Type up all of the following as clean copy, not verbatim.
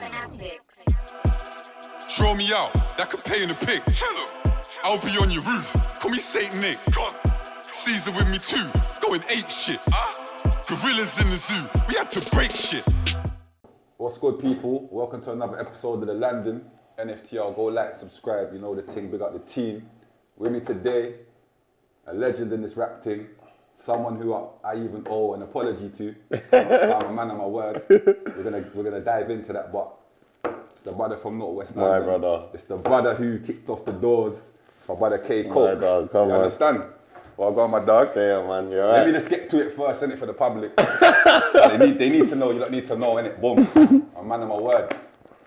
Fanatics. Draw me out, that could pay in the pic. I'll be on your roof, call me Saint Nick. Caesar with me too, going ape shit. Gorillas in the zoo, we had to break shit. What's good, people? Welcome to another episode of The Landing. NFTR, go like, subscribe, you know the thing, big up the team. With me today, a legend in this rap thing, someone who I even owe an apology to. I'm a man of my word. We're gonna dive into that, but it's the brother from Northwest London. My brother. It's the brother who kicked off the doors. It's my brother Koke. My dog, come you on. understand? Well, go on, my dog. Yeah, man, you're right. Let me just get to it first, innit, for the public. they need to know, you don't need to know, innit? Boom. I'm a man of my word.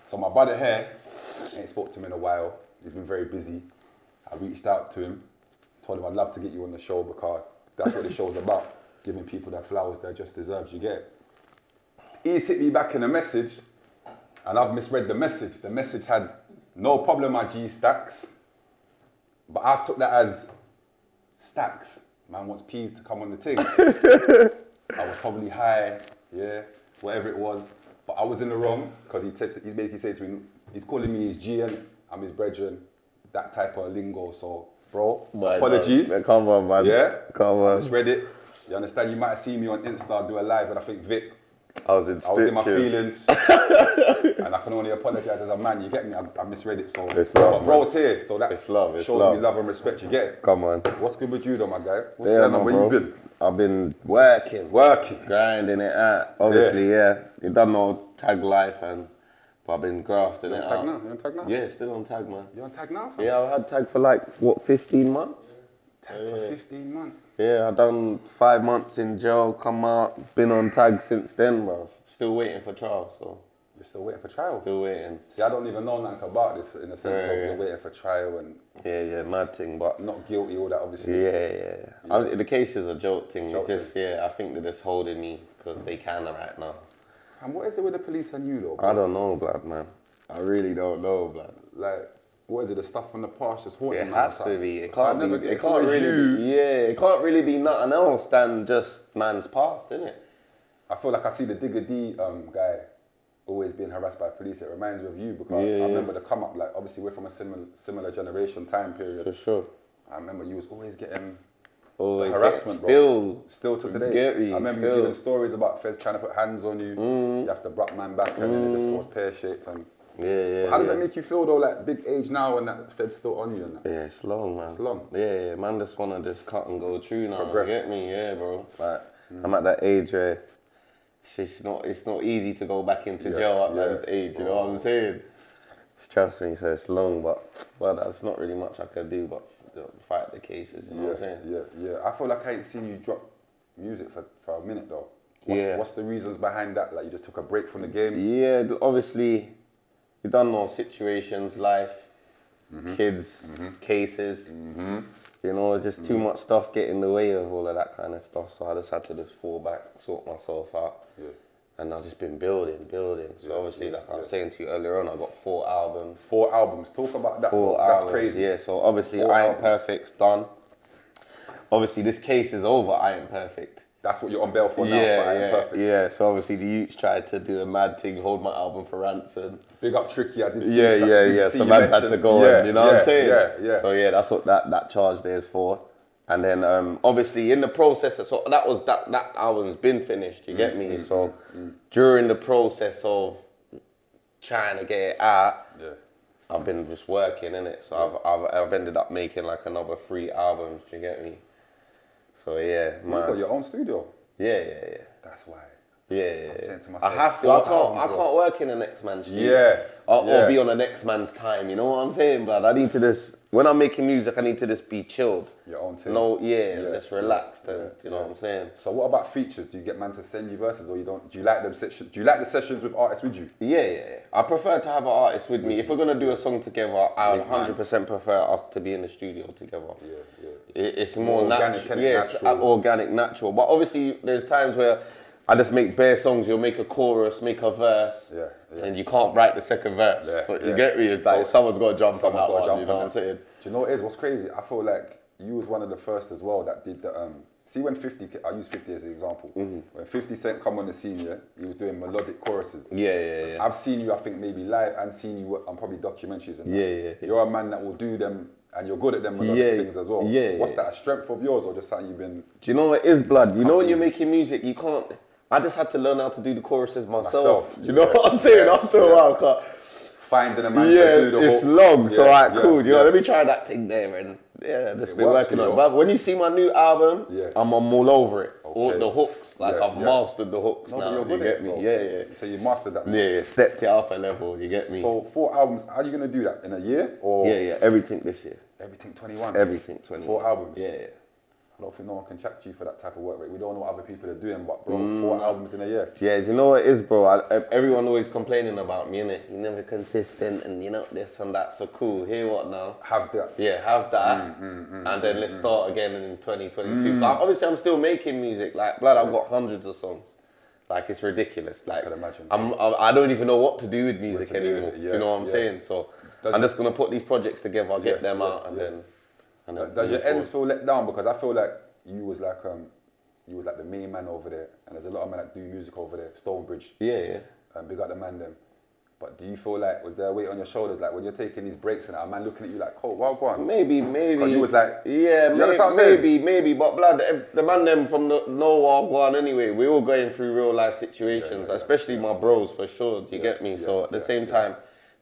So my brother here, I ain't spoke to him in a while. He's been very busy. I reached out to him, told him I'd love to get you on the show because that's what the show's about. Giving people their flowers they just deserve, you get it? He's hit me back in a message, and I've misread the message. The message had no problem, my G stacks. But I took that as stacks. Man wants peas to come on the thing. I was probably high, yeah, whatever it was. But I was in the wrong, because he basically said to me, he's calling me his G, and I'm his brethren, that type of lingo. So, bro, apologies. Come on, man. Yeah, come on. I just read it. You understand? You might have seen me on Insta do a live, and I think Vic, I was in my feelings, and I can only apologise as a man. You get me? I misread it, so it's love, but bro's here, so that it's love, it's shows love. me love and respect. You get it? Come on. What's good with you, though, my guy? What's Yeah, going on? no, Where bro. you been? I've been working, grinding it out. Obviously, yeah. You done no tag life, but I've been grafting it out. You on tag now? Yeah, still on tag, man. You on tag now? Fam? Yeah, I've had tag for like, what, 15 months? Tag for 15 months. Yeah, I've done 5 months in jail, come out, been on tag since then, bro. Still waiting for trial, so. You're still waiting for trial? Still waiting. See, I don't even know nothing about this in the sense of you're waiting for trial and... Yeah, mad thing, but... Not guilty, all that, obviously. Yeah. The case is a joke thing. Joke it's just, I think they're just holding me because they can right now. And what is it with the police and you, though, bro? I don't know, blood, man. I really don't know, blood. Like, what is it, the stuff from the past just haunting It man or has to something? be. It can't be. It can't really be. It can't really be nothing else than just man's past, innit? I feel like I see the Digger D guy always being harassed by police. It reminds me of you because I remember the come up, like, obviously we're from a similar generation time period. For sure. I remember you was always getting Always harassment, bro. Still to today. Get me, I remember you giving stories about feds trying to put hands on you. You have to block man back and then it just goes pear-shaped. And how does that make you feel though, like big age now and that fed's still on you and that? Yeah, it's long, man. It's long. Yeah, man just wanna just cut and go through now. Progress. You get me? Yeah, bro. Like, I'm at that age where it's not easy to go back into jail at man's age, you know what I'm saying? Trust me, so it's long, but well, that's not really much I can do but fight the cases, you know what I'm saying? Yeah. I feel like I ain't seen you drop music for a minute though. What's the reasons behind that? Like you just took a break from the game? Yeah, obviously, you done know situations, life, kids, cases. You know, it's just too much stuff getting in the way of all of that kind of stuff. So I just had to just fall back, sort myself out. Yeah. And I've just been building. So obviously, like I was saying to you earlier on, I got 4 albums. 4 albums. Talk about that. 4 That's albums. crazy. Yeah, so obviously, 4 I Ain't albums. Perfect's done. Obviously, this case is over, I Ain't Perfect. That's what you're on bail for now. For I Ain't Perfect. Yeah, so obviously the youths tried to do a mad thing, hold my album for ransom. Big up Tricky, I did see Yeah. So man had to go in, you know what I'm saying? Yeah. So yeah, that's what that charge there is for. And then obviously in the process, so that album's been finished, you get me? So during the process of trying to get it out, I've been just working, innit? So I've ended up making like another 3 albums, you get me? So yeah, You got your own studio. Yeah. That's why. Yeah. I'm saying to myself, I have to. I can't work in the next man's studio. Or be on the next man's time. You know what I'm saying, blood? I need to just when I'm making music, I need to just be chilled. Your own thing. No, just relaxed. And, you know what I'm saying? So what about features? Do you get man to send you verses, or you don't? Do you like them sessions? Do you like the sessions with artists with you? Yeah. I prefer to have an artist with me. If we're gonna do a song together, I would 100% prefer us to be in the studio together. Yeah. It's more organic, natural. Yeah, it's organic, natural. But obviously, there's times where I just make bare songs. You'll make a chorus, make a verse, and you can't write the second verse. You get me? It's like someone's got to jump on that one. You know what I'm saying? Do you know what it is? What's crazy? I feel like you was one of the first as well that did the see when 50, I use 50 as an example. When 50 Cent come on the scene, yeah, he was doing melodic choruses. Yeah. I've seen you, I think maybe live, and seen you on probably documentaries and that. Yeah. You're a man that will do them, and you're good at them melodic things as well. What's that, a strength of yours, or just something you've been... Do you know what it is, blood? You know when you're easy. making music, you can't... I just had to learn how to do the choruses myself. You know Yeah. what I'm saying? After a while, finding a man to do the it's whole... long, so alright, cool. You know, yeah. let me try that thing there, and just been works working for on you. it. But when you see my new album, I'm all over it. All Okay. the hooks, like I've mastered the hooks No, but now. you're good You at get it, me? bro. Yeah. So you mastered that. Yeah, stepped it up a level. You get me? So 4 albums, how are you going to do that? In a year? Or Yeah, everything this year. everything 21? Everything 21. 4 albums? Yeah. I don't think no one can chat to you for that type of work rate. We don't know what other people are doing, but bro, 4 albums in a year. Yeah, do you know what it is, bro? Everyone always complaining about me, innit? You're never consistent and you're not this and that. So cool, hear what now? Have that. Yeah, have that. And then let's start again in 2022. But obviously, I'm still making music. Like, blood, I've got hundreds of songs. Like, it's ridiculous. Like, I can imagine. I don't even know what to do with music to do anymore. with it, You know what I'm saying? So I'm just going to put these projects together, get them out, and then... Does your ends feel let down? Because I feel like you was like the main man over there, and there's a lot of men that do music over there. Stonebridge. Yeah. Big up the man them. But do you feel like, was there a weight on your shoulders, like when you're taking these breaks and a man looking at you like, oh, well, go on. Maybe. You was like, yeah, you understand what I'm saying? maybe. But blood, the man them from the no go on anyway. We all going through real life situations, especially my bros for sure. Do you get me? So at the same time,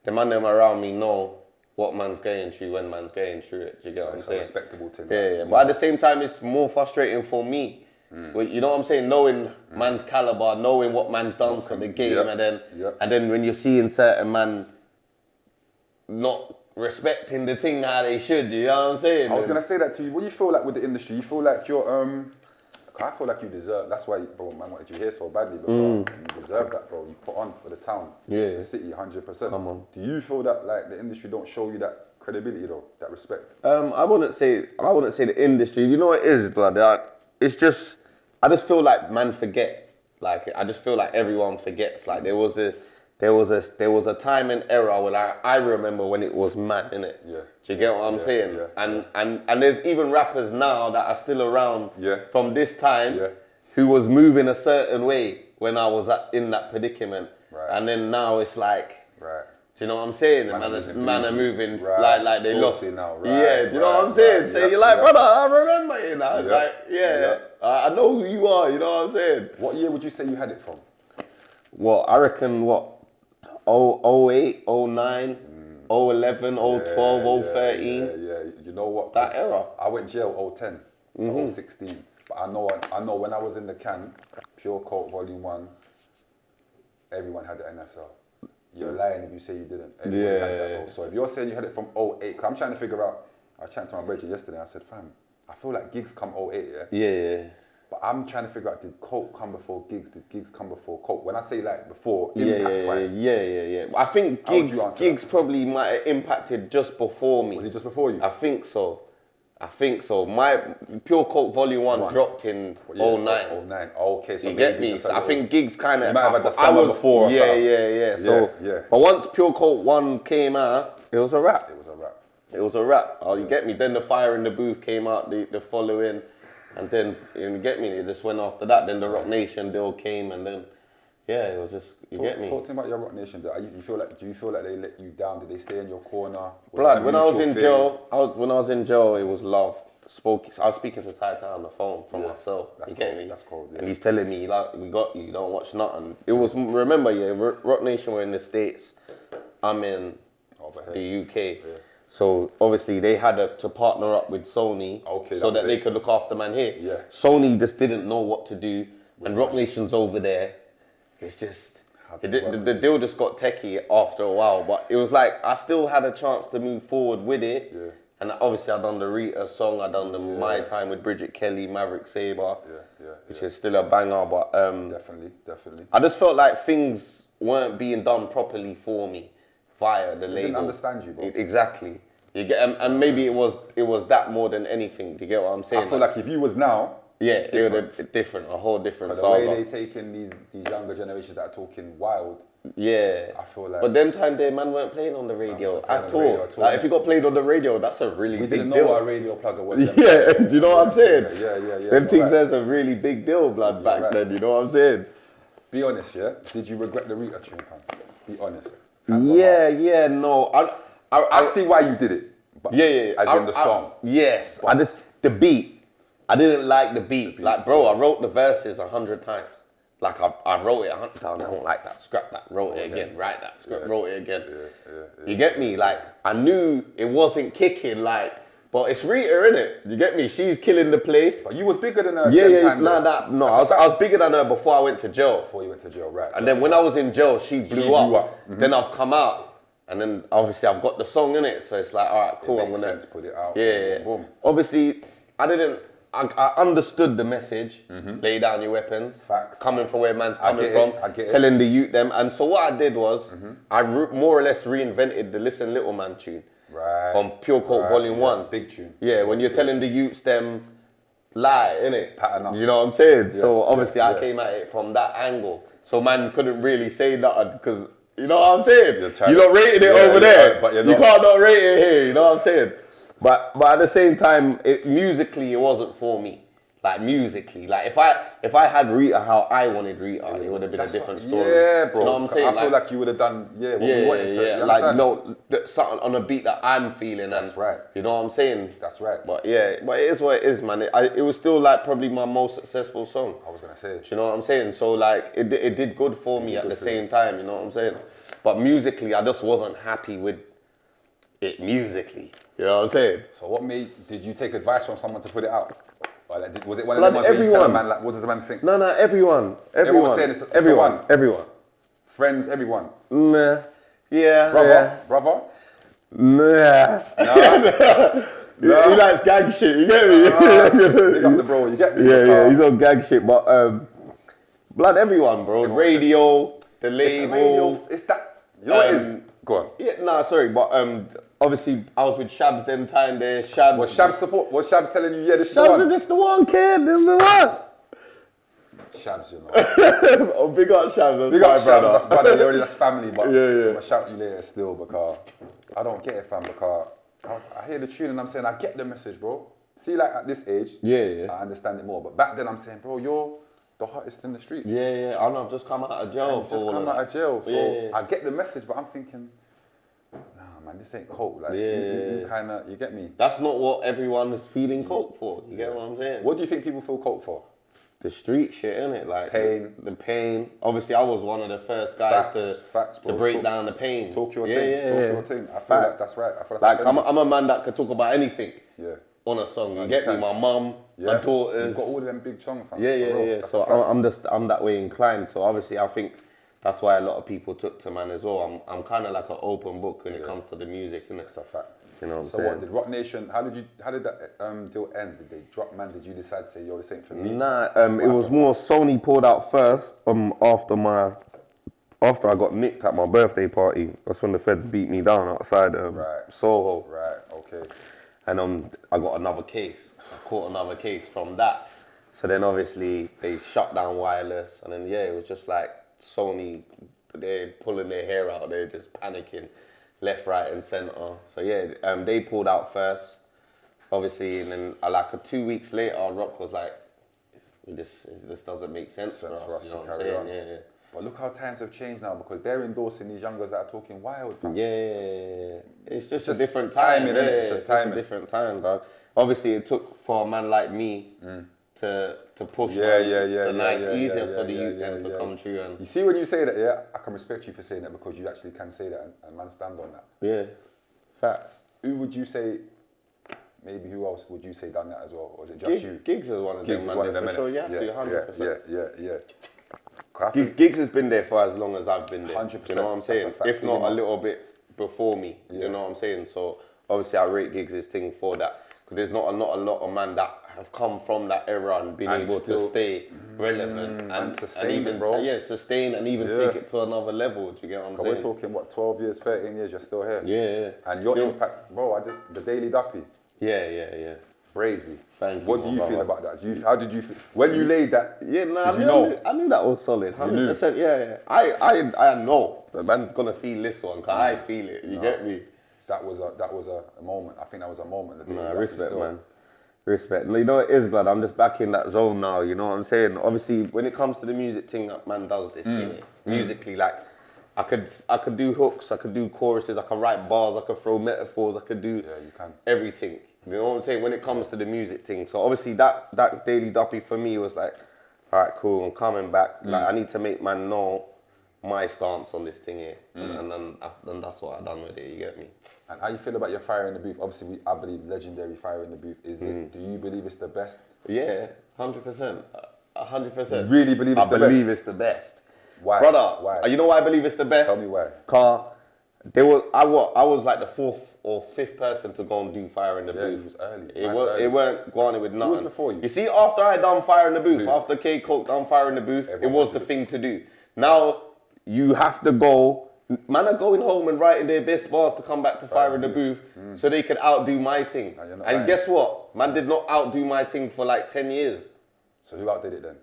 the man them around me know what man's going through when man's going through it. Do you get what I'm saying? It's a respectable thing. Yeah. But at the same time, it's more frustrating for me. Well, you know what I'm saying? Knowing man's caliber, knowing what man's done for the game, and then when you're seeing certain man not respecting the thing how they should, you know what I'm saying? I was gonna say that to you. What do you feel like with the industry? You feel like you're I feel like you deserve. That's why, bro, man wanted you here so badly. But bro, you deserve that, bro. You put on for the town, the city, 100%. Come on. Do you feel that like the industry don't show you that credibility though, that respect? I wouldn't say the industry. You know what it is, blood? It's just I just feel like man forget. Like I just feel like everyone forgets. Like there was a time and era when I remember when it was mad, innit? Yeah. Do you get what I'm saying? Yeah. And there's even rappers now that are still around from this time Yeah. who was moving a certain way when I was in that predicament. Right. And then now it's like, Right. do you know what I'm saying? Man are moving like they lost. Now, Yeah, do you know what I'm saying? So you're like, brother, I remember you now. Yeah. Like, I know who you are, you know what I'm saying? What year would you say you had it from? Well, I reckon 08, 09, 011, 012, 013. Yeah. You know what? That era. I went jail 010 to 016. But I know when I was in the can, Pure Coke Volume 1, everyone had the NSL. You're lying if you say you didn't. Everybody had that, bro. So if you're saying you had it from 08, cause I'm trying to figure out, I was chatting to my brother yesterday, I said, fam, I feel like gigs come 08, Yeah. But I'm trying to figure out, did Coke come before gigs? Did gigs come before Coke? When I say like before, impact-wise. Yeah. I think How would you answer gigs that? probably might have impacted just before me. Was it just before you? I think so. My Pure Coke Volume 1 dropped in 09. 09. Okay, so You get maybe me? just So a I little- think gigs kind of... You might have had the summer before or something. Yeah. So, Yeah. But once Pure Coke 1 came out, it was a wrap. It was a wrap. Oh, you get me? Then the Fire in the Booth came out the following, and then, you get me? It just went after that. Then the Rock Nation deal came, and then, it was just, get me? Talk to me about your Rock Nation. Do you feel like they let you down? Did they stay in your corner? Was Blood, it a when I was in mutual thing? jail, it was love. I was speaking to Tai on the phone from myself. That's you get cold, me? that's cold, yeah. And he's telling me, like, we got you, don't watch nothing. It was, remember, Rock Nation were in the States. I'm in Over here. the UK. Yeah. So obviously they had to partner up with Sony so that they could look after man here. Yeah. Sony just didn't know what to do, and Rock Nation's over there. It's just the deal just got techie after a while, but it was like I still had a chance to move forward with it. Yeah. And obviously I done the Rita song, I done the My Time with Bridget Kelly, Maverick Sabre, which is still a banger. But definitely. I just felt like things weren't being done properly for me via the label. Didn't understand you, bro. Exactly. You get, and maybe it was that more than anything. Do you get what I'm saying? I feel like if you was now, it would have different, a whole different the saga. way they taking these younger generations that are talking wild, Yeah. I feel like. But them time there, man weren't playing on the radio at all. Like, if you got played on the radio, that's a really we big didn't deal. know what a radio plugger was. Yeah, do you know what I'm saying? Yeah. Them things there's a really big deal, blood, back then, you know what I'm saying? Be honest, yeah? Did you regret the Rita tune, fam? Be honest. No. I see why you did it. But as in the song. Yes. The beat. I didn't like the beat. Like, bro, I wrote the verses 100 times. Like, I wrote it 100 times. I don't like that. Scrap that. Wrote it again. Write that. Wrote it again. You get me? Like, I knew it wasn't kicking, like, but it's Rita, innit? You get me? She's killing the place. But you was bigger than her. I was bigger than her before I went to jail. Before you went to jail, right. And then when I was in jail, she blew up. Then I've come out. And then obviously I've got the song in it. So it's like, all right, cool. I'm gonna put it out. Yeah. Boom. Obviously, I understood the message. Lay down your weapons. Facts. Coming from where man's coming from. I get it. Telling the youth them. And so what I did was, I more or less reinvented the Listen Little Man tune. Right. On Pure Coke Volume 1. Big tune. Yeah, when you're telling the youths them lie, innit? Pattern up. You know what I'm saying? So obviously I came at it from that angle. So man couldn't really say nothing because, you know what I'm saying? You're not rating it over there. But you can't not rate it here, you know what I'm saying? But at the same time, musically it wasn't for me. Like musically, like if I had Rita how I wanted Rita, it would have been a different story. Yeah, bro. You know what I'm saying? I feel like you would have done what we wanted to. Yeah. Like something on a beat that I'm feeling. That's right. You know what I'm saying? That's right. But it is what it is, man. It was still like probably my most successful song. I was gonna say. Do you know what I'm saying? So like it did good for me at the same time. You know what I'm saying? But musically, I just wasn't happy with it musically. You know what I'm saying? So did you take advice from someone to put it out? Or like, was it one of them ones where you tell a man, like, what does the man think? No, everyone. Everyone was saying it's everyone. Friends, everyone. Nah. Yeah. Brother? Nah. He likes gang shit, you get me? Big up the bro, you get me? Yeah, he's on gang shit, but blood, everyone, bro. Radio, the label. It's that, you know what it is? Go on. Yeah, sorry, but obviously I was with Shabs them time there. Shabs. Was Shabs telling you, this is the Shabs one? This the one, kid, this is the one. Shabs, you know. Oh, big up Shabs, big up Shabs, that's brother, that's family, but yeah. I'll shout you later still because I don't get it, fam, because I hear the tune and I'm saying, I get the message, bro. See, like at this age, I understand it more, but back then I'm saying, bro, you're the hottest in the streets. Yeah, I know, I've just come out of jail. So I get the message, but I'm thinking, nah, man, this ain't coke. Like, you kind of, you get me? That's not what everyone is feeling coke for. You get what I'm saying? What do you think people feel coke for? The street shit, innit? Like pain. The pain. Obviously, I was one of the first guys to break down the pain. Talk your thing. Talk your thing. I feel like that's right. I feel like I'm a man that could talk about anything. Yeah. On a song, you get me? My mum, my daughters. You've got all of them big songs, fam. Yeah. So I'm that way inclined. So obviously, I think that's why a lot of people took to man as well. I'm kind of like an open book when it comes to the music, innit? That's a fact. You know what I'm saying? What did Rock Nation? How did that deal end? Did they drop, man? Did you decide to say, yo, this ain't for me? Nah, it was more Sony pulled out first. After I got nicked at my birthday party, that's when the feds beat me down outside Soho. Right. Okay. And I got another case. I caught another case from that. So then obviously they shut down Wireless, and then it was just like Sony, they're pulling their hair out, they're just panicking, left, right, and centre. So they pulled out first, obviously, and then like 2 weeks later, Rock was like, this doesn't make sense for us, you know what I'm saying? Yeah. But look how times have changed now because they're endorsing these youngers that are talking wild. Fam. Yeah. It's just a different time. It's just a different time, dog. Obviously, it took for a man like me to push. So now it's easier for the youth to come true. And you see, when you say that, I can respect you for saying that because you actually can say that and man stand on that. Yeah, facts. Who would you say? Maybe who else would you say done that as well, or is it just you? Gigs is one of them, for sure. You have to, 100%. Yeah. Gigs has been there for as long as I've been there. 100%. You know what I'm saying? If not a little bit before me. You know what I'm saying? So obviously I rate Gigs' thing for that. Because there's not a lot of man that have come from that era and been able to stay relevant and sustain it, bro. Sustain and even take it to another level. Do you get what I'm saying? We're talking 12 years, 13 years, you're still here. Yeah. And your impact, bro, the Daily Duppy. Yeah. Crazy. Thank you, What do my you feel brother. about that? How did you feel? When you laid that, Yeah, no, did you know? I knew that was solid. 100%. Yeah. I know the man's gonna feel this one, cause I feel it. You get me? That was a moment. I think that was a moment. That Nah, you respect, still- man. Respect. You know what it is, blood? I'm just back in that zone now, you know what I'm saying? Obviously, when it comes to the music thing, that man does this thing. Musically, like, I could do hooks, I could do choruses, I can write bars, I could throw metaphors, I could do you can. everything. You know what I'm saying? When it comes to the music thing. So obviously that Daily Duppy for me was like, all right, cool, I'm coming back. Like, I need to make man know my stance on this thing here. And then that's what I done with it, you get me? And how you feel about your Fire in the Booth? Obviously, I believe legendary Fire in the Booth. Is it? Do you believe it's the best? Yeah, 100%. 100%. You really believe it's the best? I believe it's the best. Why? Brother, Why? you know why I believe it's the best? Tell me why. I was like the 4th or 5th person to go and do Fire in the Yeah, Booth. you was early. It weren't going with nothing. was before you? You see, after I done Fire in the Booth, after Koke done Fire in the Booth, Everyone it was wanted the it. thing to do. Now, you have to go, man are going home and writing their best bars to come back to Fire in the Booth so they could outdo my thing. you're not And lying. guess what? Man did not outdo my thing for like 10 years. So who outdid it then?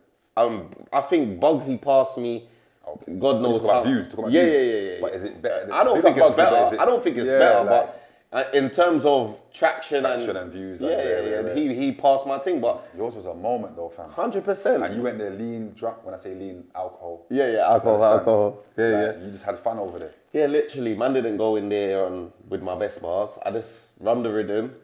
I think Bugsy passed me. Okay. God knows Talk about how. views. Talk about Yeah. views. But is it better? I don't Big think up it's Bugsy, but better. is it- I don't think it's Yeah, better, like- but in terms of traction and views. yeah, and he passed my thing, but Yours was a moment though, fam. 100%. And you went there lean, drunk. When I say lean, alcohol. Yeah, alcohol. Like, you just had fun over there. Yeah, literally, man didn't go in there with my best bars. I just run the rhythm.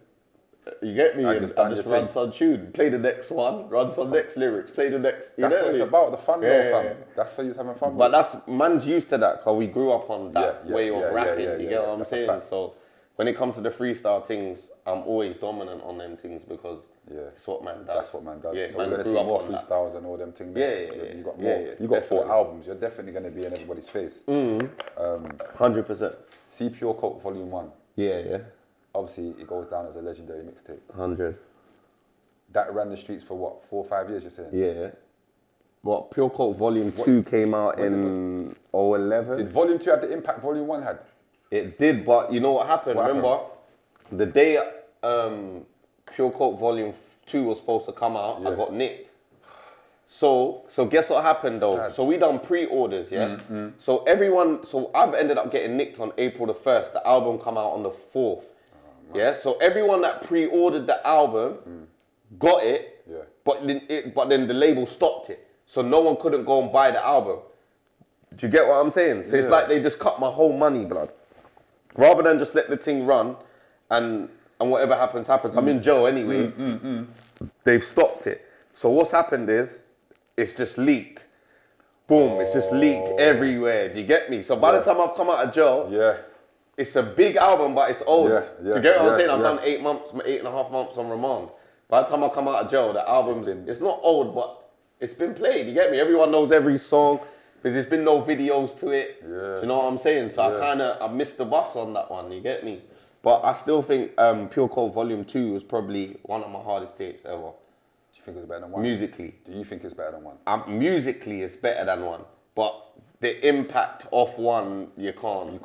You get me? I And just I done just your run thing. some tune, play the next one, run some next lyrics, play the next. You That's know what it's me? about, the fun Yeah, though, fam. yeah. That's what you was having fun But with. man's used to that because we grew up on that way of rapping. You get what I'm That's a saying? fact. So when it comes to the freestyle things, I'm always dominant on them things because it's what man does. That's what man does. Yeah, so man we're gonna grew see up more on that. freestyles and all them things. Yeah, there. yeah, You got yeah, more. yeah, You got 4 definitely. albums. You're definitely gonna be in everybody's face. 100%. See Pure Coke Volume 1. Yeah. Obviously, it goes down as a legendary mixtape. 100. That ran the streets for what, 4 or 5 years? You're saying? Yeah. What, Pure Coke Volume 2 came out in 2011? Did Volume 2 have the impact Volume 1 had? It did, but you know what happened? What Remember, the day Pure Coke Volume 2 was supposed to come out, I got nicked. So guess what happened though? Sad. So we done pre-orders, yeah? So I've ended up getting nicked on April the 1st. The album come out on the 4th. Yeah, so everyone that pre-ordered the album got it, but then the label stopped it. So no one couldn't go and buy the album. Do you get what I'm saying? So it's like they just cut my whole money, blood. Rather than just let the thing run and whatever happens, happens. I'm in jail anyway. They've stopped it. So what's happened is, it's just leaked. Boom, it's just leaked everywhere. Do you get me? So by the time I've come out of jail, it's a big album, but it's old. Do you get what I'm saying? I've done 8.5 months on remand. By the time I come out of jail, the album's, it's not old, but it's been played. You get me? Everyone knows every song, but there's been no videos to it. Do you know what I'm saying? So I missed the bus on that one. You get me? But I still think Pure Cold Volume 2 was probably one of my hardest tapes ever. Do you think it's better than 1? Musically. Do you think it's better than 1? Musically, it's better than 1. But the impact of 1, you can't.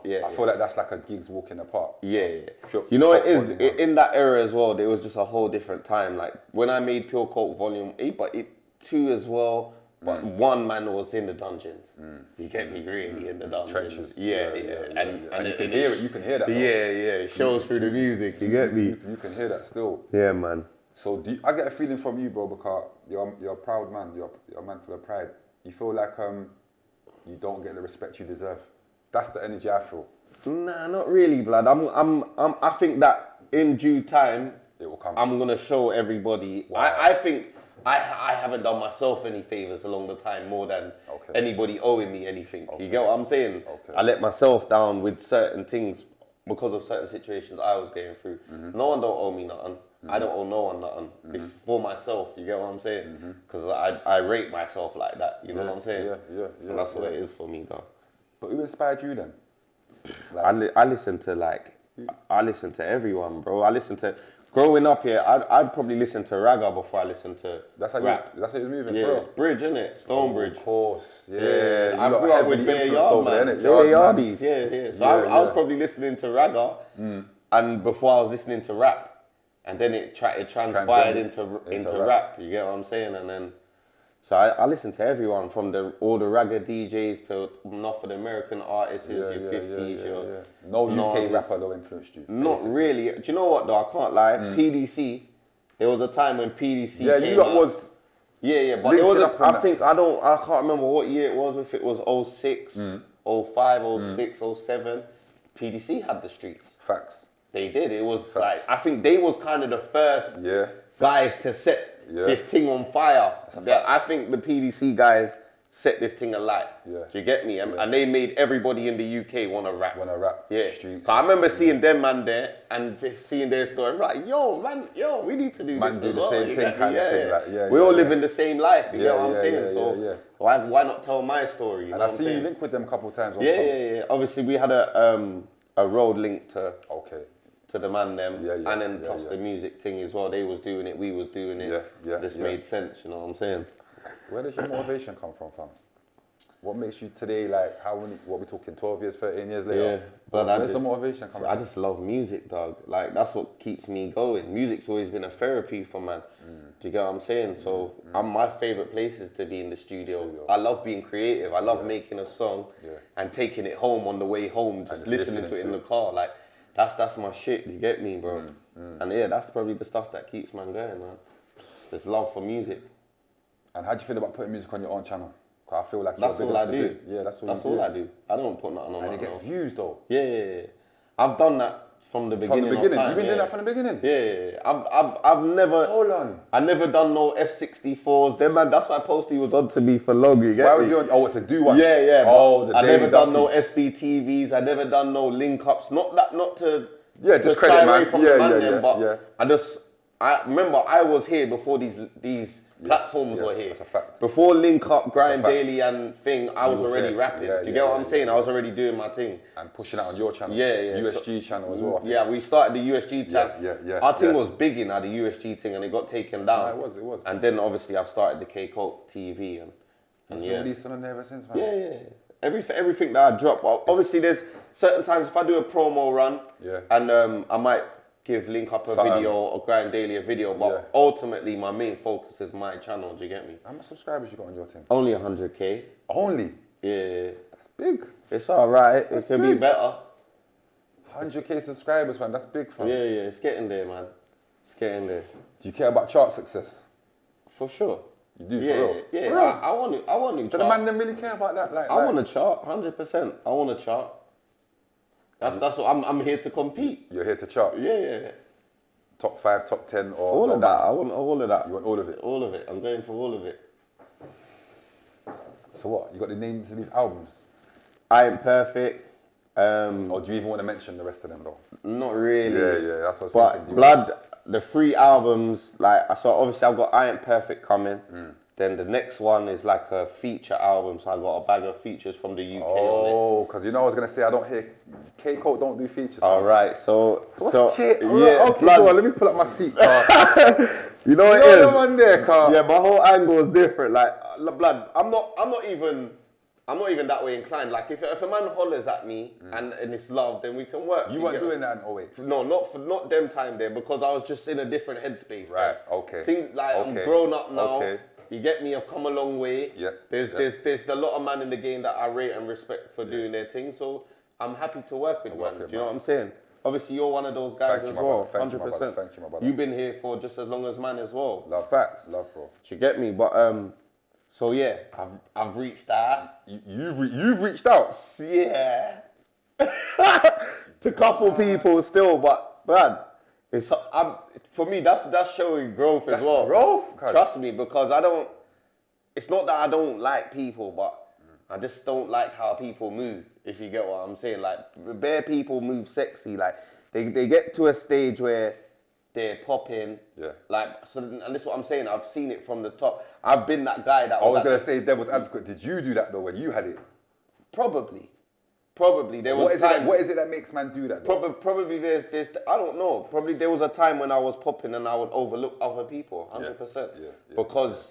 Yeah. I feel like that's like a gigs walk in the park. Yeah. Pure You know what Coke it is? Volume 1. In that era as well, there was just a whole different time. Like when I made Pure Coke Volume 8, but 2 as well. But 1 man was in the dungeons. You get me really in the dungeons. Trenches. Yeah. And you can hear it. You can hear that. though. Yeah. It shows through the music. You get me? You can hear that still. Yeah, man. So I get a feeling from you, bro, because you're a proud man. You're a man full of pride. You feel like you don't get the respect you deserve. That's the energy I feel. Nah, not really, blood. I think that in due time, It will come. I'm gonna show everybody. Wow. I think I haven't done myself any favors along the time more than anybody owing me anything. You get what I'm saying? Okay. I let myself down with certain things because of certain situations I was going through. No one don't owe me nothing. I don't owe no one nothing. It's for myself. You get what I'm saying? Because I rate myself like that. You know what I'm saying? Yeah. And that's what it is for me, though. But who inspired you then? I listen to everyone, bro. I listen to growing up here. I'd probably listen to ragga before I listen to rap. That's how you was moving, Yeah, bro. it's Bridge, innit? Stonebridge. Of course. Yeah. I You lot grew up heavily with Bare influenced Yard, over there, man. innit? Bare Yard, man. Yardies, yeah. So Yeah, I was probably listening to ragga, and before I was listening to rap. and then it transpired into rap. You get what I'm saying? And then, so I listen to everyone from all the ragga DJs to North American artists, your 50s, No UK Nas. rapper though influenced you? Not basically. really. Do you know what though? I can't lie. PDC. There was a time when PDC Yeah, came you lot out. was. Yeah, but it linking wasn't. up on I that. think I can't remember what year it was. If it was 06, 05, 06, 07. PDC had the streets. Facts. They did. It was like, I think they was kind of the first guys to set this thing on fire. I think the PDC guys set this thing alight. Yeah. Do you get me? And they made everybody in the UK want to rap. Yeah. Streets. So I remember seeing them man there and seeing their story. I was like, yo, man, we need to do Man this. do as the well. same You thing get me? kind of thing. Like, we all living the same life. You get what I'm yeah, saying? yeah, So yeah. why not tell my story? You And know I what I'm see you saying? link with them a couple of times on Yeah, songs. yeah. Obviously, we had a road link to the man them, and then plus the music thing as well. They was doing it, we was doing it. This made sense, you know what I'm saying? Where does your motivation come from, fam? What makes you today, like, what we talking, 12 years, 13 years later? Yeah, but where's the motivation coming I from? just love music, dog. Like, that's what keeps me going. Music's always been a therapy for man. Do you get what I'm saying? So, my favourite place is to be in the studio. I love being creative. I love making a song and taking it home on the way home, just listening to it in the car. Like, that's my shit, you get me, bro? And yeah, that's probably the stuff that keeps man going, man. There's love for music. And how do you feel about putting music on your own channel? Cause I feel like That's all I do. Bit. Yeah, that's all I do. I don't put nothing on. And it gets views though. Yeah. I've done that from the beginning. From the beginning, you've been doing that from the beginning. Yeah. I've never. Hold on. I never done no F64s. Them man, that's why Posty was on to me for long. You get Why me? was he on? Oh, what to do one? Yeah. Oh, the I Daily never done no Ducky. SBTVs. I never done no link ups. Not to. Yeah, just shy credit, away man. from Yeah, the man yeah, them, yeah, but I remember I was here before these platforms were here. That's a fact. Before Link Up, Grind fact. Daily and thing, I was already here. rapping. Yeah, Do you yeah, get what yeah, I'm saying? yeah. I was already doing my thing. And pushing out on your channel. Yeah. USG channel as well. I think. Yeah, we started the USG tab. Yeah. Our thing was big in the USG thing, and it got taken down. No, it was. And then obviously I started the Koke TV, and He's been releasing on there ever since, man. yeah. Everything that I drop. Obviously, there's certain times if I do a promo run, and I might give Link Up a video or Grind Daily a video, but ultimately my main focus is my channel. Do you get me? How much subscribers you got on your thing? Only 100K. Only? Yeah. That's big. It's alright. It can be big. better. 100K subscribers, man. That's big, fam. Yeah. It's getting there, man. It's getting there. Do you care about chart success? For sure. You do, Yeah. for real? Yeah. For real? I want to Do chart. the man them really care about that? Like, I want to chart, 100%. I want to chart. That's what I'm here to compete. You're here to chart? Yeah. Top 5, top 10, or... All of that. I want all of that. You want all of it? All of it. I'm going for all of it. So what? You got the names of these albums? I Ain't Perfect. Or do you even want to mention the rest of them, though? Not really. Yeah, that's what I was thinking. But Blood, the 3 albums, so obviously I've got I Ain't Perfect coming. Then the next one is like a feature album, so I got a bag of features from the UK on Oh, because you know I was going to say, I don't hear... K-Code don't do features. it. Alright, so... Okay, Blood. go on, let me pull up my seat, car. You know what You're it the is? one there, car. Yeah, my whole angle is different. Like, Blood, I'm not even that way inclined. Like, if a man hollers at me and it's love, then we can work. You weren't doing that in 08? No, not them time there, because I was just in a different headspace. Right, then. okay. I'm grown up now. Okay. You get me? I've come a long way. Yeah. There's a lot of man in the game that I rate and respect for doing their thing. So I'm happy to work with man. Do you know what I'm saying? Obviously, you're one of those guys Thank you, as my well. brother. Thank you, my 100%. brother. Thank you, my brother. You've been here for just as long as man as well. Love. Facts. Love, bro. Do you get me? But so yeah, I've reached that. You've reached out? Yeah. To couple people still, but man, for me that's showing growth as well. Growth? Trust me, because it's not that I don't like people, but I just don't like how people move, if you get what I'm saying. Like, bare people move sexy. Like, they get to a stage where they're popping. Yeah. Like, so, and this is what I'm saying. I've seen it from the top. I've been that guy that I was going to say devil's advocate. Did you do that, though, when you had it? Probably. There was What is it that makes man do that, though? Probably there's I don't know. Probably there was a time when I was popping and I would overlook other people, 100%. Yeah. Because,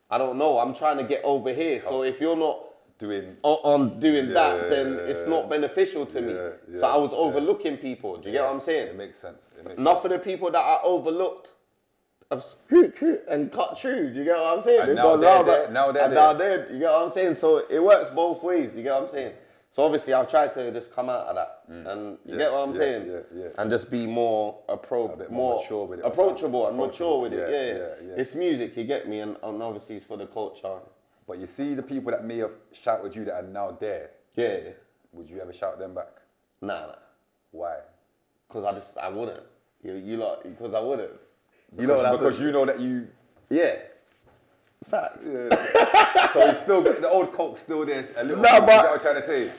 I don't know, I'm trying to get over here. So if you're not on doing that, yeah, then it's not beneficial to me. So I was overlooking people. Do you get what I'm saying? It makes sense. Enough of the people that I overlooked have screwed through and cut through. Do you get what I'm saying? And now they're there. Now they're there. You get what I'm saying? So it works both ways. You get what I'm saying? So obviously I've tried to just come out of that, and you get what I'm saying, and just be more more mature with it, approachable and mature with it. Yeah. It's music, you get me, and obviously it's for the culture. But you see the people that may have shouted you that are now there. Yeah. Would you ever shout them back? Nah. Why? Because I wouldn't. You lot, because I wouldn't. Because you know that you. Yeah. Facts. Yeah. So it's still the old Coke's still there. A little. No, but you know what I'm trying to say.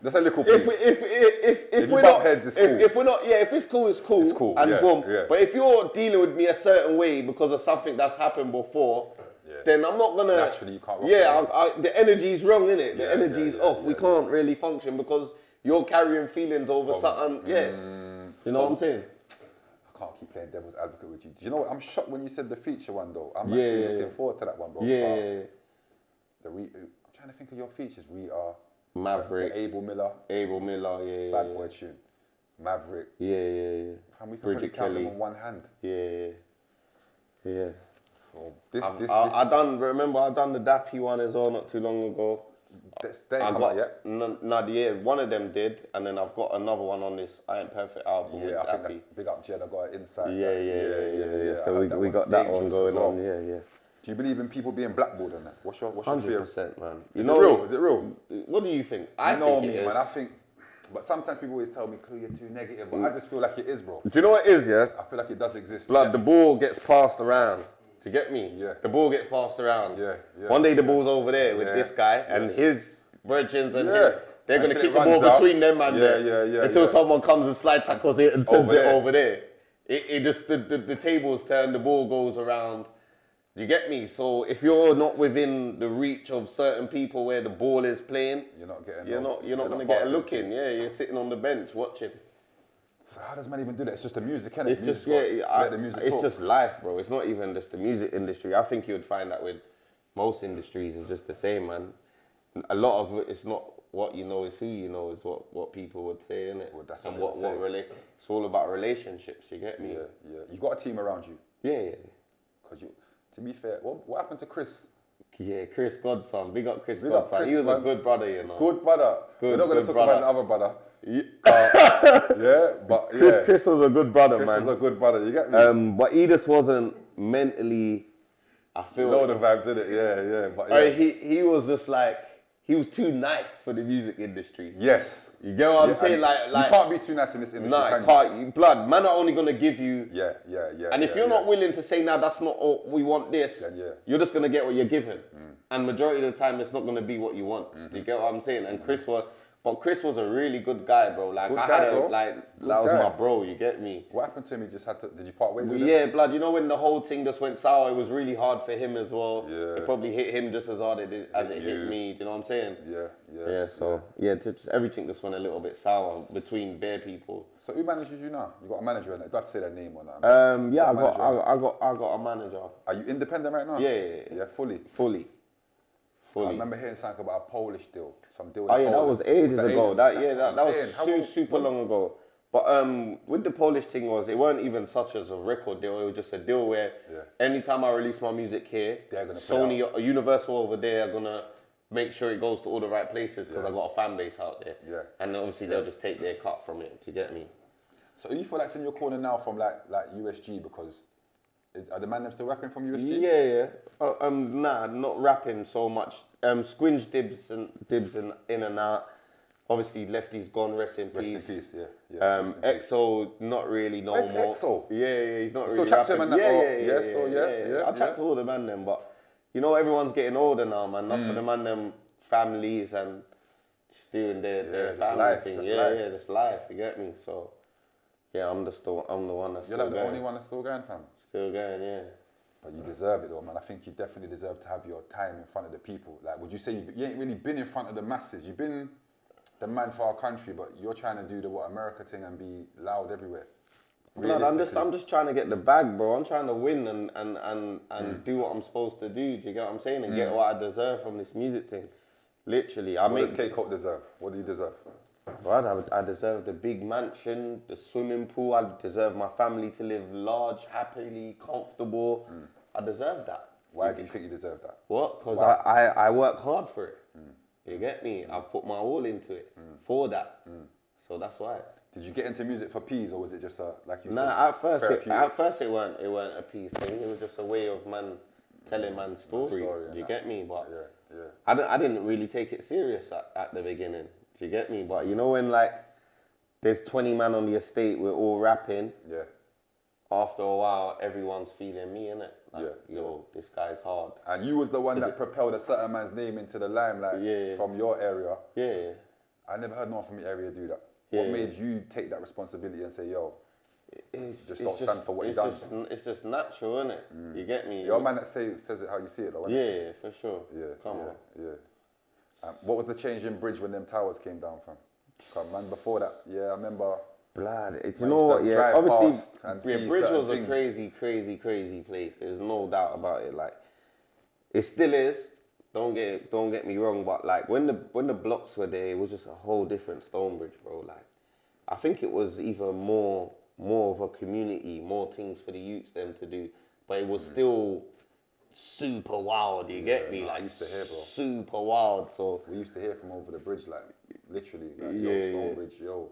That's a little piece. If we're bump not heads, it's cool. If we're not, if it's cool, it's cool. It's cool. And boom. Yeah. But if you're dealing with me a certain way because of something that's happened before, then I'm not gonna. Naturally, you can't. Rock the energy's wrong, innit? The energy's off. We can't really function because you're carrying feelings over something. You know what I'm saying? I can't keep playing devil's advocate with you. Do you know what? I'm shocked when you said the feature one though. I'm actually looking forward to that one, bro. I'm trying to think of your features. Rita, Maverick, Abel Miller, Bad Boy tune, Maverick. Yeah. And we can Bridget count Kelly. them on one hand. Yeah. So I done the Dappy one as well not too long ago. They ain't come out yet? One of them did, and then I've got another one on this I Ain't Perfect album. Yeah, I think that's big up Jed. I got it inside. Yeah. So we got that one going on. Yeah. Do you believe in people being blackballed on that? What's your 100%, man. Is it real? What do you think? I know me, man. I think, but sometimes people always tell me, "You're too negative," but I just feel like it is, bro. Do you know what it is? Yeah. I feel like it does exist. Blood. The ball gets passed around. Do you get me? Yeah. The ball gets passed around. Yeah. One day the ball's over there with this guy and his virgins and him. They're going to Until kick it the ball runs out. between them and until someone comes and slide tackles it and sends it over there. It just, the tables turn, the ball goes around. You get me? So if you're not within the reach of certain people where the ball is playing, you're not going to get a look in. Yeah, you're sitting on the bench watching. So how does man even do that? It's just the music, innit? It's just it's just life, bro. It's not even just the music industry. I think you would find that with most industries, it's just the same, man. A lot of it, it's not what you know, is who you know, is what people would say, innit? Well, that's and what it's all about relationships. You get me? Yeah. You got a team around you. Yeah. Because to be fair, what happened to Chris? Yeah, Chris Godson. Big up Chris Godson. He was a good brother, you know. Good brother. We're not going to talk about the other brother. Chris was a good brother, man. Chris was a good brother, you get me? But he just wasn't mentally, I feel. You know the vibes, innit? Yeah. But he was just like, he was too nice for the music industry. Yes. You get what I'm saying? Like you can't be too nice in this industry. Nah, you can't. Blood, man are only gonna give you. Yeah. And if you're not willing to say, that's not all, we want this, then you're just gonna get what you're given. And majority of the time, it's not gonna be what you want. Do you get what I'm saying? And Chris was a really good guy, bro. Like that was my bro. You get me? What happened to him? Did you part ways with him? Yeah, blood. You know when the whole thing just went sour, it was really hard for him as well. Yeah. It probably hit him just as hard as it hit me. Do you know what I'm saying? Yeah. So everything just went a little bit sour between bare people. So who manages you now? You got a manager, and I don't have to say their name or not. I got a manager. Are you independent right now? Yeah. Fully. I remember hearing something about a Polish deal. Some deal. That was ages ago. That was super long ago. But with the Polish thing it weren't even such as a record deal. It was just a deal where anytime I release my music here, Sony, Universal over there are gonna make sure it goes to all the right places because I got a fan base out there. Yeah. And obviously they'll just take their cut from it. To get me? So do you feel like in your corner now from like USG because? Are the man them still rapping from USG? Yeah. Nah, not rapping so much. Squinge dibs in and out. Obviously, Lefty's gone. Rest in peace. Rest in peace. Yeah. EXO, not really no more. EXO? Yeah. He's not still really chat to him rapping. Yeah. I chat to all the man them, but you know everyone's getting older now, man. Not for the man them families and just doing their family thing. Just life. You get me? So. Yeah, I'm the one that's still going. You're the only one that's still going, fam? Still going, yeah. But you deserve it though, man. I think you definitely deserve to have your time in front of the people. Like, would you say you ain't really been in front of the masses? You've been the man for our country, but you're trying to do the America thing and be loud everywhere. Blood, I'm just trying to get the bag, bro. I'm trying to win and do what I'm supposed to do. Do you get what I'm saying? And get what I deserve from this music thing. Literally, What does Koke deserve? What do you deserve? Right, I deserve the big mansion, the swimming pool. I deserve my family to live large, happily, comfortable. I deserve that. Why do you think you deserve that? What? Because I work hard for it. You get me? I've put my all into it for that. So that's why. Did you get into music for peas, or was it just a, like you said? Nah, therapeutic? at first it weren't a peace thing. It was just a way of man telling man's story. You get me? But Yeah. I didn't really take it serious at the beginning. Do you get me? But you know when like there's 20 man on the estate, we're all rapping. Yeah. After a while, everyone's feeling me, innit? Like, Yeah, yo, this guy's hard. And you was the one that propelled a certain man's name into the limelight from your area. Yeah. I never heard no one from your area do that. Yeah. What made you take that responsibility and say, yo, It's stand for what you done? It's just natural, innit? You get me? You're a man that says it how you see it, though, innit? Yeah, for sure. Yeah. Come on. Yeah. What was the change in Bridge when them towers came down from? Come, man, before that, I remember. Blood. You Man know what? used to Yeah, drive obviously, past and see Bridge certain was a things. crazy place. There's no doubt about it. Like, it still is. Don't get me wrong, but like when the blocks were there, it was just a whole different Stonebridge, bro. Like, I think it was even more of a community, more things for the youths them to do, but it was still super wild. You get me? Like, used to hear, bro. super wild. So We used to hear from over the bridge, like, literally, like, yo, Stonebridge, yo.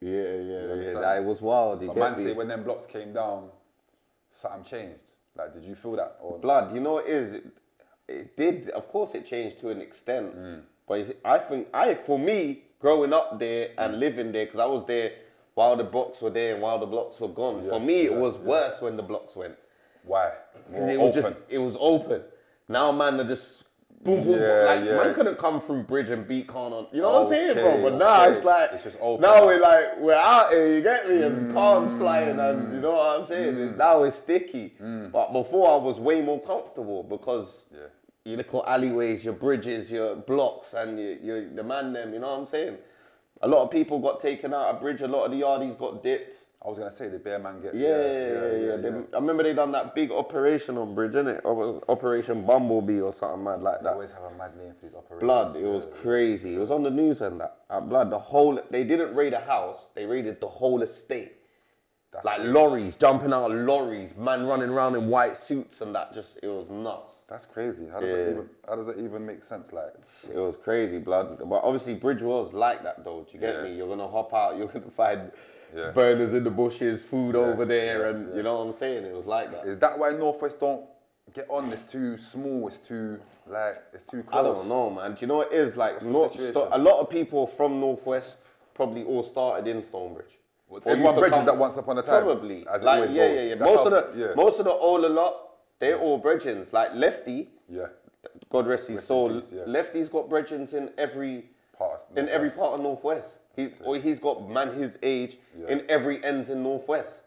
yeah, that it was wild. You But get man me? say when them blocks came down, something changed. Like, did you feel that? Or Blood, you know what it is? It did, of course it changed to an extent. But for me, growing up there and living there, because I was there while the blocks were there and while the blocks were gone, for me it was worse when the blocks went. why? More It was open. open. Now man are just boom, boom, boom. Like, man couldn't come through Bridge and beat Khan on. You know what I'm saying, bro? But now it's like, it's just open. now we're out here, you get me? And Khan's flying and you know what I'm saying? Now it's sticky. But before I was way more comfortable because you look at alleyways, your bridges, your blocks and your the man them, you know what I'm saying? A lot of people got taken out of Bridge, a lot of the yardies got dipped. I was going to say the bear man get... I remember they done that big operation on Bridge, innit? Or was Operation Bumblebee or something mad like They that. always have a mad name for these operations. Blood, it was crazy. It was on the news and that. Blood, they didn't raid a house, they raided the whole estate. That's like crazy. lorries, jumping out of lorries, man running around in white suits and that, just, it was nuts. That's crazy. How does it even make sense? Like, It was crazy, blood. But obviously Bridge was like that though, do you get me? You're gonna hop out, you're gonna find burners in the bushes, food over there, and you know what I'm saying? It was like that. is that why Northwest don't get on? It's too small, it's too close. I don't know, man. Do you know what it is? Like, What's the situation? a lot of people from Northwest probably all started in Stonebridge. Everyone bridges that once upon a time. Probably. As it like, always yeah, goes. yeah, yeah. That's Most of the older lot, they're all bridgings. Like Lefty, God rest his soul. peace, yeah. Lefty's got bridgings in every part of Northwest. He's got man his age in every ends in Northwest.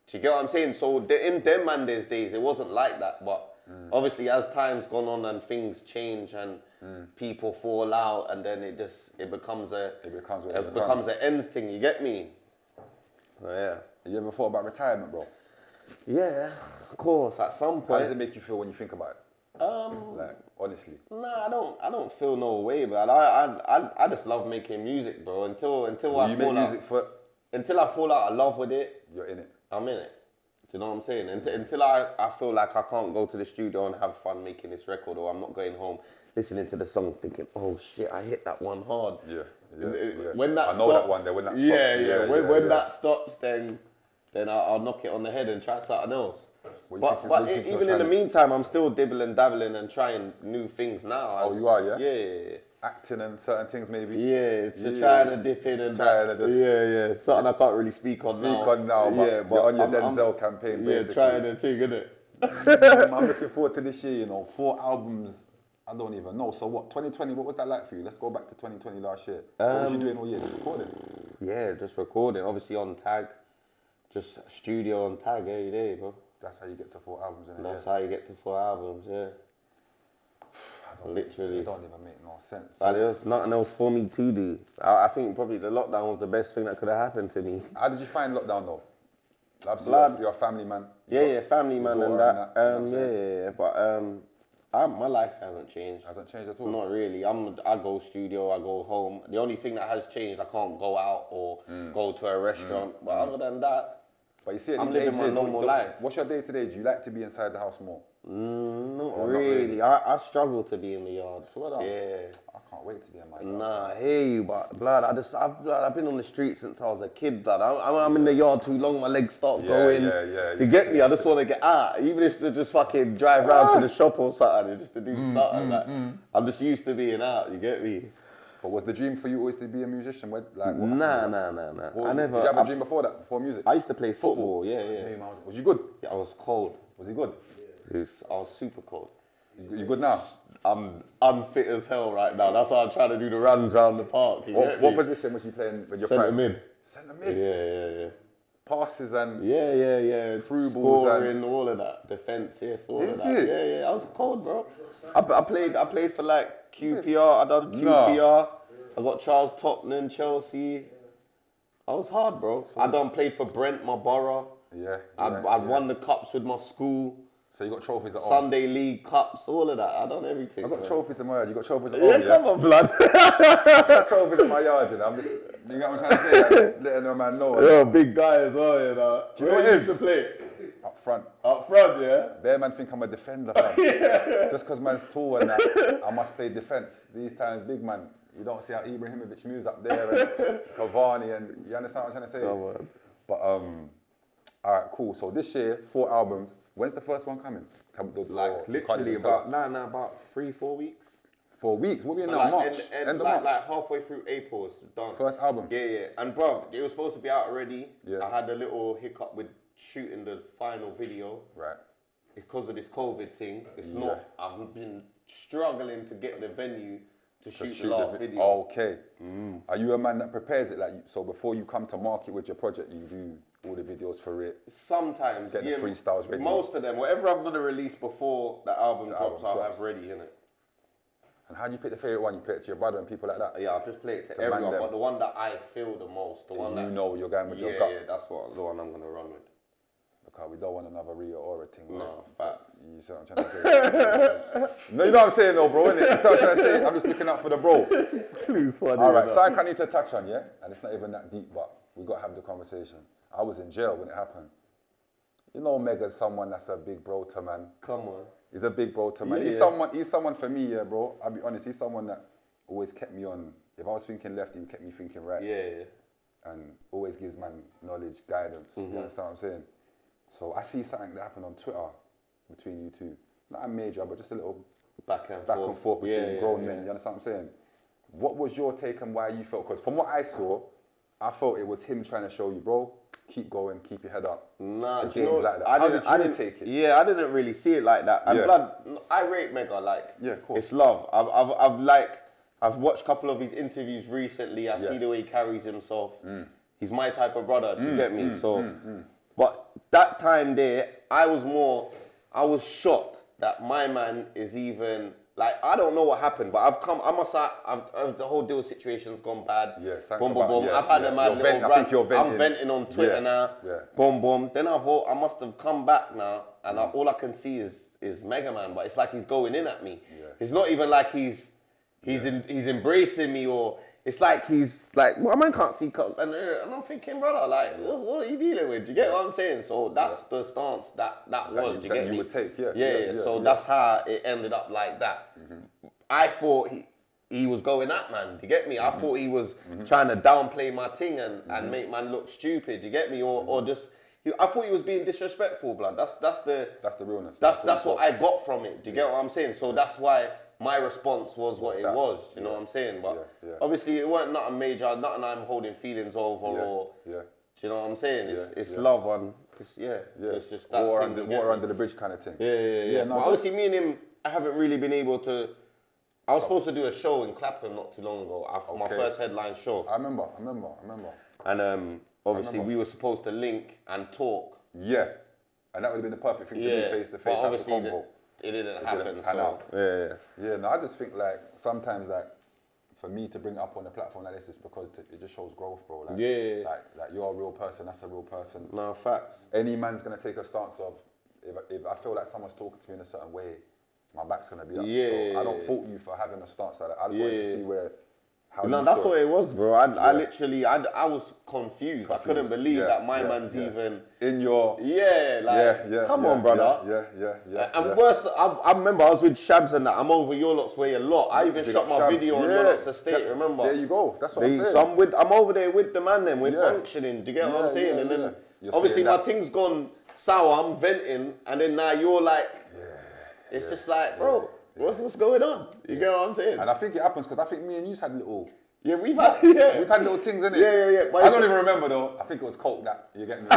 Do you get what I'm saying? So in them man there's days, it wasn't like that. But obviously as time's gone on and things change and people fall out, and then it becomes an ends thing. You get me? Yeah. You ever thought about retirement, bro? Yeah, of course. At some How point. does it make you feel when you think about it? Like, honestly. Nah, I don't feel no way, but I just love making music, bro. Until I fall out of love with it, You're in it. I'm in it. Do you know what I'm saying? Until I feel like I can't go to the studio and have fun making this record, or I'm not going home listening to the song thinking, oh shit, I hit that one hard. Yeah. When that I know stops, that one there. When that stops. When that stops, then I'll knock it on the head and try something else. But even in the meantime, I'm still dibbling, dabbling, and trying new things now. Oh, you are, yeah? Yeah. Acting and certain things, maybe. Yeah, trying to dip in and something I can't really speak on now. But you're on your Denzel campaign, basically. Yeah, trying to thing, innit? I'm looking forward to this year, 4 albums. I don't even know. So what, 2020, what was that like for you? Let's go back to 2020 last year. What was you doing all year? Just recording? Yeah, just recording. Obviously on tag. Just studio on tag every day, bro. That's how you get to 4 albums in a year. That's how you get to 4 albums, yeah. Literally. It don't even make no sense. But there was nothing else for me to do. I think probably the lockdown was the best thing that could have happened to me. How did you find lockdown though? Obviously, you're a family man. Yeah, family man and that. Yeah. But My life hasn't changed. Hasn't changed at all? Not really. I go studio, I go home. The only thing that has changed, I can't go out or go to a restaurant. But other than that, But you see, at I'm these living ages, my normal life. What's your day to day? Do you like to be inside the house more? not Or not really. really? I struggle to be in the yard. Swear down. Yeah. I can't wait to be in my yard. Nah, I hear you, but blood, I've been on the street since I was a kid, blood. I'm in the yard too long, my legs start going. You get me? I just want to get out, even if to just fucking drive round to the shop or something, just to do something. I'm just used to being out. You get me? But was the dream for you always to be a musician? Nah. I never. Did you have a dream before that? Before music? I used to play football. Yeah. Hey, man, was you good? Yeah, I was cold. Was he good? I was super cold. You good now? I'm unfit as hell right now. That's why I'm trying to do the runs around the park. What position was you playing with your Centre prime? mid. Centre mid? Yeah. Passes and... Yeah. Through balls scoring, and... all of that. Defence, all Is of that. it? Yeah. I was cold, bro. I played for like QPR. I done QPR. I got Charles Tottenham, Chelsea. I was hard, bro. I done played for Brent, my borough. I won the cups with my school. So you got trophies at home? Sunday League cups, all of that. I done everything. I got trophies in my yard. You got trophies at Yeah, home, come on, blood. I got trophies in my yard, you know. I'm just, you get what I'm trying to say? Like, letting the man know. You're a big guy as well, you know. Do you know what it is? To play? Up front. Up front, yeah? Bare man think I'm a defender, fam. Just because man's tall and that, I must play defence. These times, big man, you don't see how Ibrahimovic moves up there and Cavani and, you understand what I'm trying to say? Come on. But, alright, cool. So this year, 4 albums. When's the first one coming? Like literally about 3-4 weeks. 4 weeks? What are we in So now? like March? end End of March? like halfway through April, it's done. First album? Yeah. And bruv, it was supposed to be out already. Yeah. I had a little hiccup with shooting the final video. Right. Because of this COVID thing. It's not, I've been struggling to get the venue to shoot the last video. Okay. Are you a man that prepares it? So before you come to market with your project, you do all the videos for it? Sometimes, Get the freestyles ready? Most of them, whatever I'm going to release before the album drops, I'll have ready, innit? And how do you pick the favourite one? You pick it to your brother and people like that? Yeah, I'll just play it to everyone, but the one that I feel the most, the one that... You know you're going with your gut? Yeah, that's the one I'm going to run with. Because we don't want another Rio Ora thing. No, facts. You see what I'm trying to say? No, you know what I'm saying though, bro, innit? You see what I'm trying to say? I'm just looking out for the bro. Alright, something I need to touch on, yeah? And it's not even that deep, but we got to have the conversation. I was in jail when it happened. You know Mega's someone that's a big bro to man. Come on. He's a big bro to man. Yeah. He's someone for me, yeah, bro. I'll be honest, he's someone that always kept me on. If I was thinking left, he kept me thinking right. Yeah. And always gives man knowledge, guidance. You understand what I'm saying? So I see something that happened on Twitter between you two. Not a major, but just a little back and forth between grown men. You understand what I'm saying? What was your take on why you felt? Because from what I saw, I felt it was him trying to show you, bro, keep going, keep your head up. Nah, the game's like that. I didn't take it? Yeah, I didn't really see it like that. And blood, I rate Mega, like, yeah, of course. It's love. I've watched a couple of his interviews recently. I see the way he carries himself. He's my type of brother, do you get me? But that time there, I was shocked that my man is even, like, I don't know what happened, but the whole deal situation's gone bad. Yeah, boom. I've had a mad little rant. I'm venting on Twitter now. Yeah. Boom. Then I must have come back now, and all I can see is Mega Man, but it's like he's going in at me. Yeah. It's not even like he's embracing me, or it's like he's like, my man can't see, and I'm thinking, brother, like, what are you dealing with? Do you get what I'm saying? So that's the stance that was. Do you get me? Would take, So that's how it ended up like that. I thought he was going at man. Do you get me? I thought he was trying to downplay my thing and make man look stupid. Do you get me? Or just. I thought he was being disrespectful, blood. That's the realness. That's what I got from it. Do you get what I'm saying? So that's why my response was what it was. Do you know what I'm saying? But obviously it weren't nothing major, nothing I'm holding feelings over or. Do you know what I'm saying? It's love on. It's just that water under the bridge kind of thing. Yeah. No, obviously me and him, I haven't really been able to. I was supposed to do a show in Clapham not too long ago. My first headline show. I remember. And obviously we were supposed to link and talk. Yeah. And that would have been the perfect thing to do face to face. Obviously it didn't happen. Yeah, no, I just think like sometimes like for me to bring it up on a platform like this is because it just shows growth, bro. Like, like you're a real person, that's a real person. No, facts. Any man's gonna take a stance of if I feel like someone's talking to me in a certain way, my back's gonna be up. Yeah. So I don't fault you for having a stance like that. I just wanted to see how No, you that's saw what it was, bro. I literally, I was confused. I couldn't believe Yeah, that my yeah, man's yeah. even. in your Come on, brother. And worse, I remember I was with Shabs and that. I'm over your lot's way a lot. I even Big shot up my Shabs. video on your lot's estate, remember? There you go. That's what I'm saying. So I'm over there with the man then. We're functioning. Do you get what I'm saying? And then obviously my thing's gone sour. I'm venting. And then now you're like, it's just like, bro, what's going on? You get what I'm saying? And I think it happens because I think me and you had little. Yeah, we've had little things, innit? Yeah. I don't even remember though. I think it was Koke that, you get me,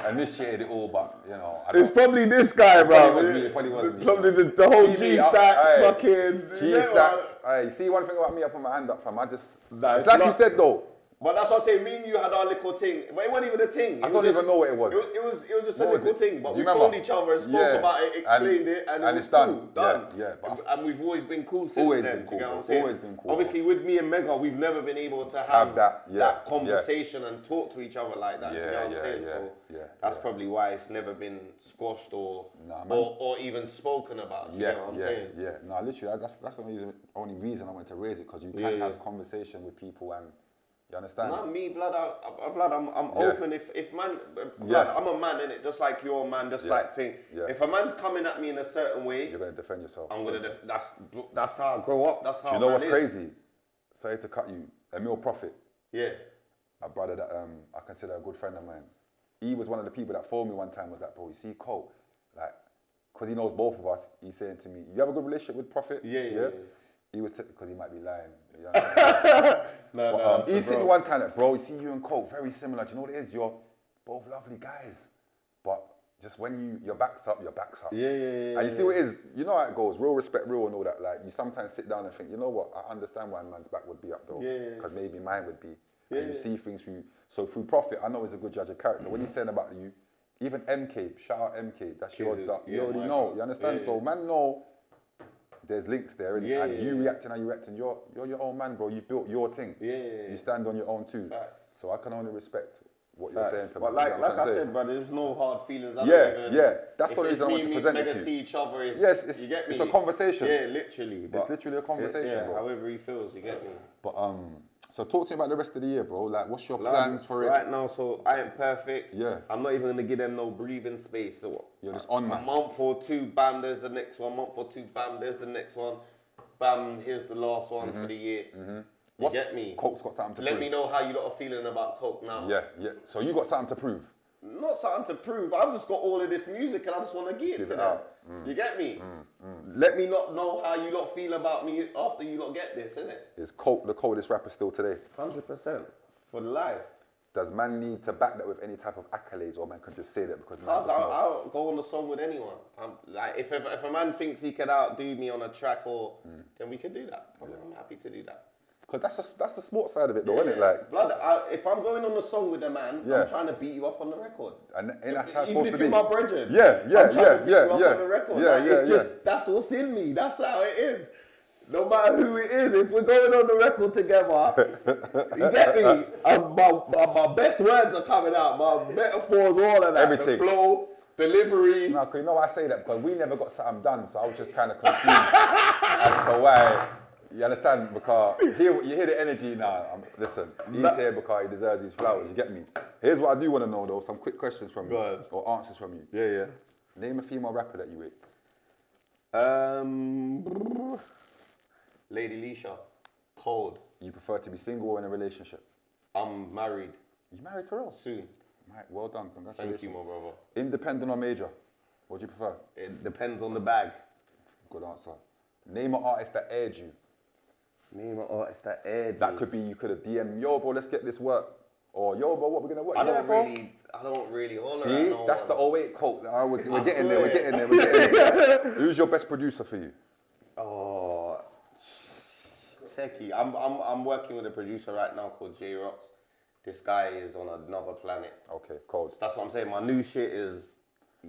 initiated it all, but you know. It's probably this guy, bro. It probably was me. Probably the whole G-Stacks, fucking... G-Stacks. Hey, see one thing about me, I put my hand up, fam. It's it's like you said though. But that's what I'm saying, me and you had our little thing. But it wasn't even a thing. I don't even know what it was. It was just a little thing. But we remember? phoned each other and spoke about it, explained it, and it's it was done. cool, done. Yeah. And we've always been cool since Always then. been cool, you get what bro. I'm saying? Always been cool, Obviously, with me and Mega, we've never been able to have that conversation and talk to each other like that. You know what I'm saying? So that's probably why it's never been squashed or even spoken about. You know what I'm saying? Yeah. No, literally, that's the only reason I went to raise it, because you can have conversation with people and. You understand? Not me, blood. I'm open. If man, blood, I'm a man, innit? Just like you're a man, just like thing. Yeah. If a man's coming at me in a certain way, you're gonna defend yourself. I'm gonna. That's how I grow up. That's how. Do you know what's crazy? Sorry to cut you. Emil Prophet. Yeah. A brother that I consider a good friend of mine. He was one of the people that phoned me one time. Was like, bro, you see, Cole, like, because he knows both of us. He's saying to me, "You have a good relationship with Prophet?" Yeah. He was because he might be lying. You No, he said me one time that, bro, you see you and Koke, very similar. Do you know what it is? You're both lovely guys. But just when your back's up, your back's up. Yeah. And you see what it is? You know how it goes, real respect, real and all that. Like, you sometimes sit down and think, you know what, I understand why a man's back would be up though. Because maybe mine would be. And you see things through, so through Prophet, I know he's a good judge of character. When he's saying about you, even MK, shout out MK, that's your, you already know, you understand? So man know, there's links there, and you reacting how you reacting. You're your own man, bro. You've built your thing. You stand on your own too. Facts. So I can only respect what you're saying to me. But like I said, bro, there's no hard feelings. That's the reason I want to present it to you. See each other, you get me? It's a conversation. Yeah, literally. It's literally a conversation, bro. However he feels, you get me. But so talk to me about the rest of the year, bro. Like, what's your plans for it? Right now, so I ain't perfect. Yeah. I'm not even gonna give them no breathing space. So you're just on, man. A month or two, bam, there's the next one. Month or two, bam, there's the next one. Bam, here's the last one for the year. You get me? Koke's got something to prove. Let me know how you lot are feeling about Koke now. Yeah. So you got something to prove? Not something to prove. I've just got all of this music and I just want to give it to them. You get me? Let me not know how you lot feel about me after you lot get this, innit? Is Koke the coldest rapper still today? 100%. For the life. Does man need to back that with any type of accolades, or man can just say that because man I'll go on the song with anyone. Like if a man thinks he can outdo me on a track, then we can do that. I'm happy to do that. Because that's the sports side of it, though, isn't it? Like, blood. If I'm going on the song with a man, I'm trying to beat you up on the record. And ain't that how it's supposed to be? Even if you're my brethren. It's just that's what's in me. That's how it is. No matter who it is, if we're going on the record together, you get me? My best words are coming out, my metaphors, all of that. Everything. The flow, delivery. No, because you know why I say that? Because we never got something done, so I was just kind of confused as to why. You understand? Because you hear the energy now. Listen, he's here because he deserves his flowers, you get me? Here's what I do want to know though, some quick questions from you. Or answers from you. Yeah. Name a female rapper that you rate. Lady Leisha, cold. You prefer to be single or in a relationship? I'm married. You married for real? Soon. Right, well done, congratulations. Thank you, my brother. Independent or major? What do you prefer? It depends on the bag. Good answer. Name an artist that aired you. Name an artist that aired me. That could be, you could have DM'd, yo bro, let's get this work. Or yo bro, what we're gonna work? I don't really holler at See, no that's one. the 08 Coke. We're getting there. Who's your best producer for you? Oh, techie. I'm working with a producer right now called J Rocks. This guy is on another planet. Okay, cold. That's what I'm saying. My new shit is,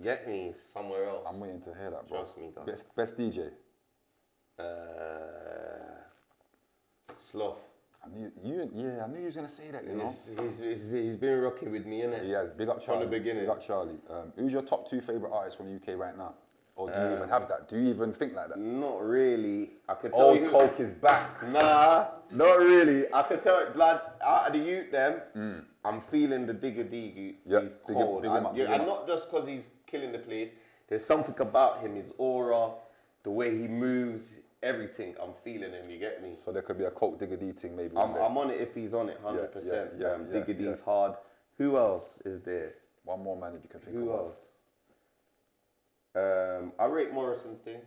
get me somewhere else. I'm waiting to hear that, bro. Trust me, dog. Best DJ? Sloth. I knew you was gonna say that, you know. He's been rocking with me, innit? He has. Big up Charlie. From the beginning. Big up Charlie. Who's your top 2 favorite artists from the UK right now? Or do you even have that? Do you even think like that? Not really. I could tell Old you. Koke is back. Nah, not really. I could tell it, blood, out of the youth them, I'm feeling the Digger D. Yeah, He's big cold. him up, big him And up. not just because he's killing the place. There's something about him, his aura, the way he moves, everything. I'm feeling him, you get me? So there could be a Coke Digger D thing maybe. I'm one day. on it if he's on it, 100%. yeah, Digger yeah. D's hard. Who else is there? One more man if you can think Who of else? I rate Morrison's thing.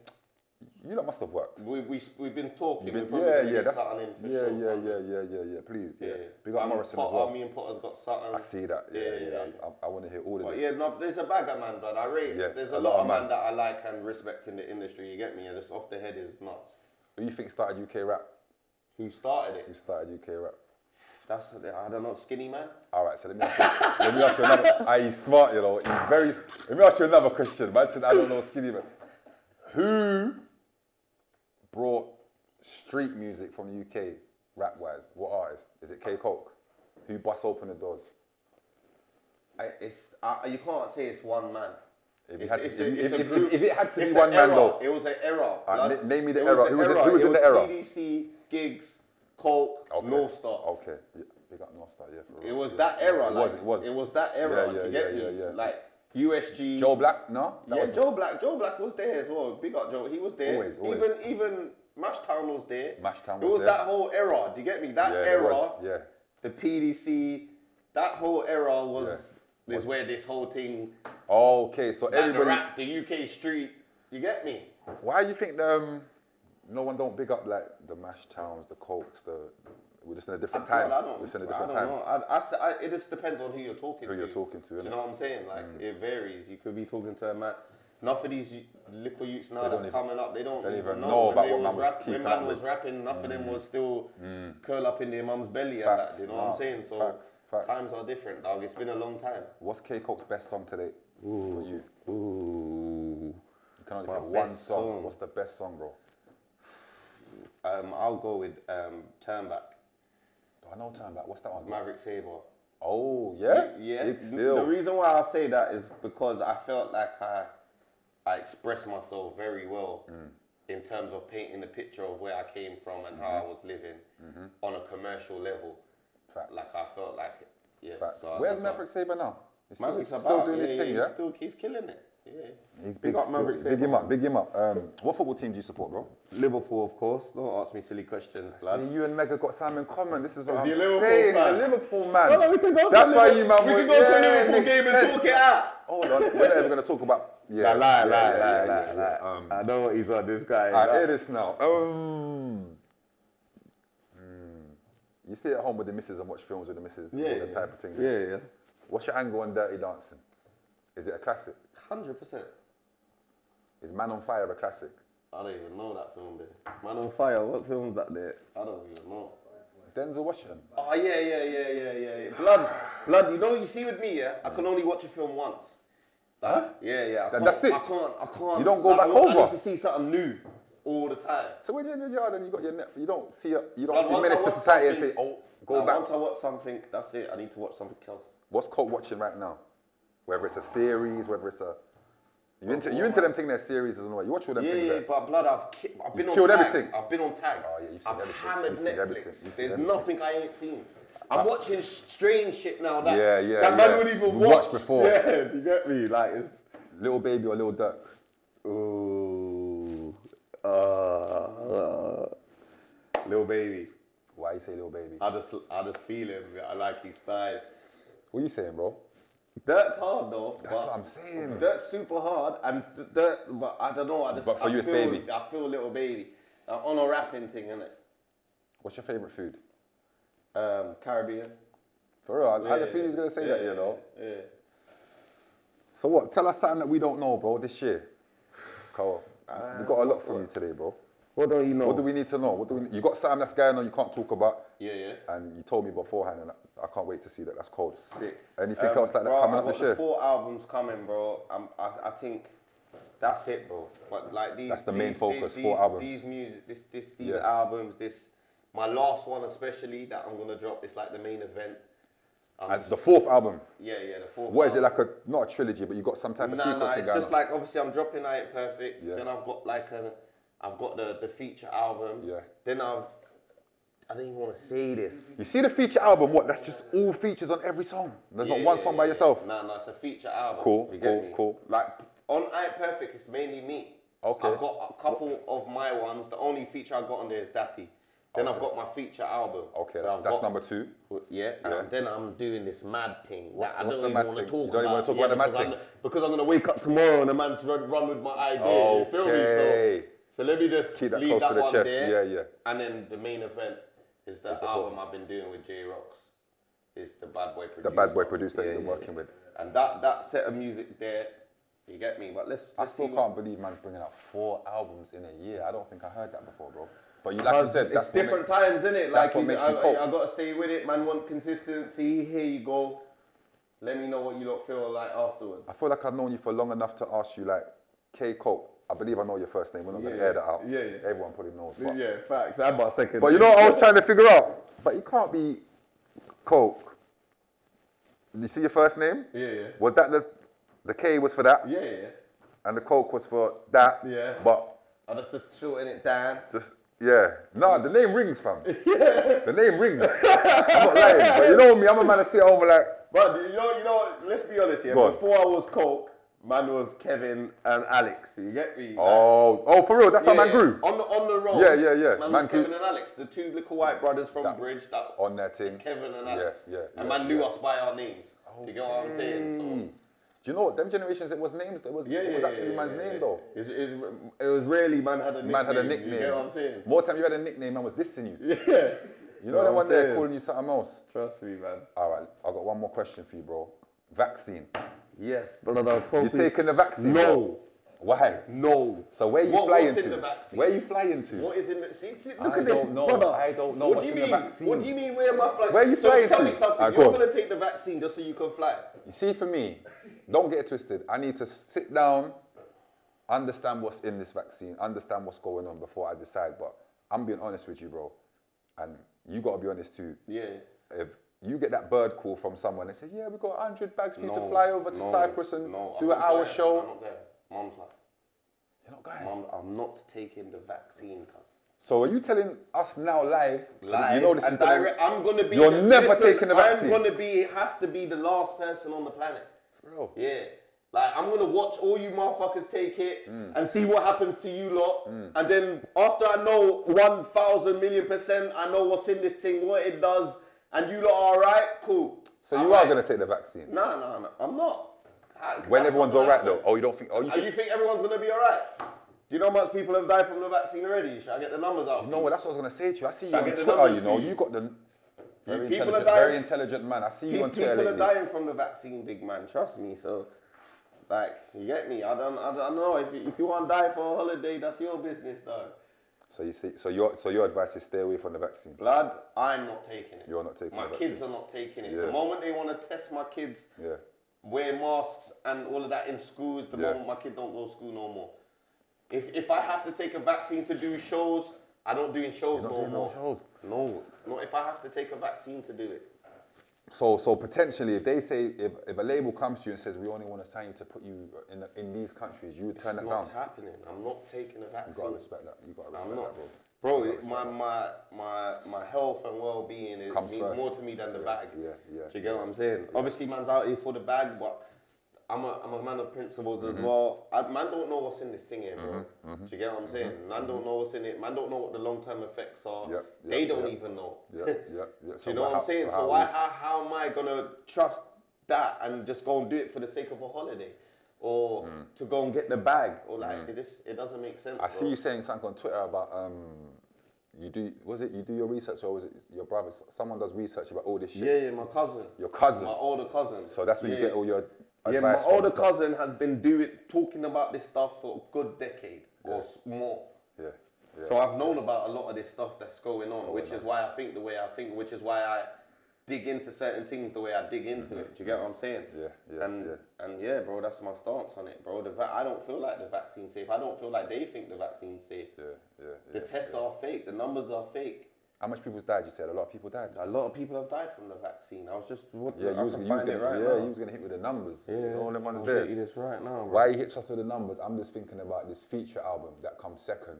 You lot must have worked. We've been talking. You've been- We're probably yeah, gonna yeah, get that's something in for yeah, sure. yeah. Please, yeah. Yeah. Big up Morrison as well. Me and Potter's got something. I see that. Yeah. I want to hear all of But this. yeah, no, there's a bag of man, but I rate. Yeah, There's a a lot lot of of man man. that I like and respect in the industry. You get me? And just off the head is nuts. Who you think started UK rap? Who started Who it? started UK rap? That's I don't know. Skinny man. All right, so let me ask you another. He's smart, you know. He's very. Let me ask you another question. Man said, I don't know, skinny man. Who brought street music from the UK, rap-wise? What artist? Is it K Coke? Who bust open the doors? You can't say it's one man. If It's it had to be it's one an man era. though. It was an era. Alright, name me the It era. was Who an was in the It era? was PDC, Gigs, Coke, Okay. North Star. Okay, yeah, they got North Star, yeah. For It real. was Yeah. that era. It like, was. It was that era. Yeah, do you get me? yeah. Like USG. Joe Black? No? That Yeah, was Joe Black. Joe Black was there as well. Big up Joe. He was there. Always. Even Mashtown was there. Mashtown It was was there. that whole era. Do you get me? That Yeah, there era. was, yeah. The PDC. That whole era was. Yeah. Is where this whole thing. Okay, so Like the everybody. rap, the UK street. You get me? Why do you think no one don't big up like the Mash Towns, the Cokes, we're just in a different time. I don't We're just in a I different don't time. know. It just depends on who you're talking to. Who you're talking to, Do you innit? know what I'm saying? Like it varies. You could be talking to a man. Enough of these little youths now that's coming up, they don't even know about when what man was when keeping man up was with. rapping. Enough of them was still curl up in their mum's belly Facts, and that. You know what I'm saying? So facts. times are different, dog. It's been a long time. What's K Coke's best song today for you? Ooh. You can only My pick one best song. song. What's the best song, bro? I'll go with Turn Back, Do I know time back? What's that one? Maverick Sabre. Oh, yeah? Yeah. Big still. The reason why I say that is because I felt like I expressed myself very well in terms of painting the picture of where I came from and how I was living on a commercial level. Facts. Like I felt like, yeah. Facts. So Where's Maverick Sabre now? He's Maverick's still doing his thing, yeah? He's killing it. Yeah. He's Big up Maverick Big Sabre. him up. What football team do you support, bro? Liverpool, of course. Don't ask me silly questions, See, lad. you and Mega got something in common. This is what Is I'm he a Liverpool saying. fan? He's a Liverpool man. Well, we can go to That's why Liverpool- you, man. we can were- go to a yeah, Liverpool makes game and sense. talk it out. Hold on. We're not even going to talk about... Yeah, Lie. I know what he's on, this guy. I hear this now. You stay at home with the missus and watch films with the missus. Yeah, all that type of thing. Yeah. What's your angle on Dirty Dancing? Is it a classic? 100%. Is Man on Fire a classic? I don't even know that film there. Man on Fire, what film's that there? I don't even know. Denzel Washington. Oh, yeah. Blood, you see with me, yeah? I can only watch a film once. Huh? Yeah. That's it? I can't. You don't go back I over? need to see something new all the time. So when you're in your yard and you got your Netflix, you don't see Once Menace I to watch Society and say, something- go back. Once I watch something, that's it. I need to watch something else. What's Coke watching right now? Whether it's a series, whether it's a... You into them thing, their series, I don't know. You watch all them things there. But blood, I've been on killed tag. everything. I've been on tag. Oh, yeah, you've seen I've everything. hammered You've seen Netflix. everything. You've seen There's everything. nothing I ain't seen. I'm watching strange shit now that Yeah. man would even We've watched before. Yeah, you get me? Like it's Little Baby or Little Dirk? ooh, Lil Baby. Why you say Little Baby? I just feel him. I like his style. What you saying, bro? Dirk's hard though. That's what I'm saying. Dirk's super hard, and Dirk, but I don't know. But for you, it's Baby. I feel Little Baby on a rapping thing, innit? What's your favourite food? Caribbean. For real, I had a feeling he was going to say that, you know. Yeah. So what? Tell us something that we don't know, bro, this year. Carl, we got a lot from you today, bro. What don't you know? What do we need to know? You got something that's going on you can't talk about. Yeah. And you told me beforehand, and I can't wait to see that. That's cold. Sick. Anything else like that bro, coming I up got this the year? 4 albums coming, bro. I think that's it, bro. But like these, That's the main focus, these, 4 albums. These music, these Yeah. albums, my last one especially that I'm gonna drop. It's like the main event. And the 4th album. Yeah, the 4th. What is it, like not a trilogy, but you got some type of sequence? Nah, it's just like, obviously I'm dropping I Ain't Perfect. Yeah. Then I've got I've got the feature album. Yeah. Then I don't even want to say this. You see the feature album? What? That's just all features on every song. There's not one song by yourself. No, it's a feature album. Cool. Like on I Ain't Perfect, it's mainly me. Okay. I've got a couple of my ones. The only feature I got on there is Dappy. Then I've got my feature album. Okay, that's number 2. Yeah, and then I'm doing this mad thing. What's I don't the even mad want to thing? talk You don't even want to talk about the mad thing? Because I'm going to wake up tomorrow and the man's run with my idea. You feel me? So let me just keep that leave close that to the one chest. there. Yeah. And then the main event is the album I've been doing with J-Rocks. It's the Bad Boy producer. The Bad Boy producer that you've been working with. And that set of music there, you get me? But let's I still see can't believe man's bringing out 4 albums in a year. I don't think I heard that before, bro. But like you said, it's different times, isn't it? That's what makes you cope. I got to stay with it. Man want consistency. Here you go. Let me know what you lot feel like afterwards. I feel like I've known you for long enough to ask you, like, Koke. I believe I know your first name. We're not going to air that out. Yeah. Everyone probably knows. But, Facts. I'm about second. but you know what I was trying to figure out? But you can't be Koke. You see your first name? Yeah. Was that the K was for that? Yeah. And the Koke was for that? Yeah. But I just shorten it down. No, the name rings, fam. The name rings. I'm not lying. But you know me, I'm a man that sit home like. But you know, let's be honest here. Before I was Koke, man was Kevin and Alex. You get me? Oh, for real? That's how man grew? On the road. Yeah. Man was Kevin and Alex, the 2 little white brothers from Bridge. That on their team. Kevin and Alex. Yeah. And man knew us by our names. Do you get what I'm saying? So, do you know what? Them generations, it was names. It was actually man's name, though. It was rarely man had a nickname. Man had a nickname. You get what I'm saying? More time you had a nickname, man was dissing you. Yeah. You know that one there calling you something else? Trust me, man. All right, I've got one more question for you, bro. Vaccine. Yes, but You taking the vaccine? No. Bro? Why? No. So where you flying what's in to? the vaccine? Where you flying to? What is in the... See, look I at this, don't know. brother. I don't know What what's do in you the mean? vaccine. What do you mean where am I flying? Where are you flying tell to? me something. Alright, You're go on. going to take the vaccine just so you can fly. You see, for me, don't get it twisted. I need to sit down, understand what's in this vaccine, understand what's going on before I decide. But I'm being honest with you, bro. And you got to be honest too. Yeah. If you get that bird call from someone and say, yeah, we got 100 bags for you to fly over to Cyprus and do an hour show. I'm not there. Mom's like, you're not going? Mom, I'm not taking the vaccine, cuz. So are you telling us now live? Live, you know this and is gonna, direct, I'm gonna be. You're never taking the vaccine. I'm gonna have to be the last person on the planet. For real? Yeah. Like, I'm gonna watch all you motherfuckers take it and see what happens to you lot. And then after I know 1,000,000,000%, I know what's in this thing, what it does, and you lot are alright, cool. So you are gonna take the vaccine? No, I'm not. When everyone's alright though? Oh, you don't think? Oh, you think everyone's gonna be alright? Do you know how much people have died from the vaccine already? Should I get the numbers out? You know what? That's what I was gonna say to you. I see you Shall I on get the Twitter. numbers You know, for you? you got the People are dying. very intelligent man. I see you on Twitter People lately. are dying from the vaccine, big man. Trust me. So, like, you get me? I don't know. If you want to die for a holiday, that's your business, dog. So you see, so your advice is stay away from the vaccine. Blood, I'm not taking it. You're not taking my the vaccine. kids are not taking it. Yeah. The moment they want to test my kids, wear masks and all of that in schools, the moment my kid don't go to school no more. If I have to take a vaccine to do shows, I don't do shows no more. No, not if I have to take a vaccine to do it. So potentially, if they say, if a label comes to you and says, we only want to sign you to put you in these countries, you would turn that down. It's not happening. I'm not taking a vaccine. You gotta respect that. You gotta respect I'm not, that, bro. My health and well-being means first. more to me than the bag. Yeah. Do you get what I'm saying? Obviously, man's out here for the bag, but I'm a man of principles as well. Man don't know what's in this thing here, bro. Do you get what I'm saying? Man don't know what's in it. Man don't know what the long-term effects are. They don't even know. Yeah. Do you know what I'm saying? So how am I gonna trust that and just go and do it for the sake of a holiday, or to go and get the bag, or like it doesn't make sense. I see you saying something on Twitter about you do your research, or was it your brother? Someone does research about all this shit. Yeah, my cousin. Your cousin. My older cousin. So that's where you get all your advice. Yeah, my from older and stuff. cousin has been talking about this stuff for a good decade or more. Yeah. So I've known about a lot of this stuff that's going on, which is why I think the way I think, which is why I dig into certain things the way I dig into it. Do you get what I'm saying? And yeah, bro, that's my stance on it, bro. I don't feel like the vaccine's safe. I don't feel like they think the vaccine's safe. The tests are fake. The numbers are fake. How much people died? You said a lot of people died. A lot of people have died from the vaccine. I was just, what, Yeah, I can find it right now. you was gonna hit with the numbers. Yeah, All them ones I'll there. get you this right now, bro. Why he hits us with the numbers? I'm just thinking about this feature album that comes second.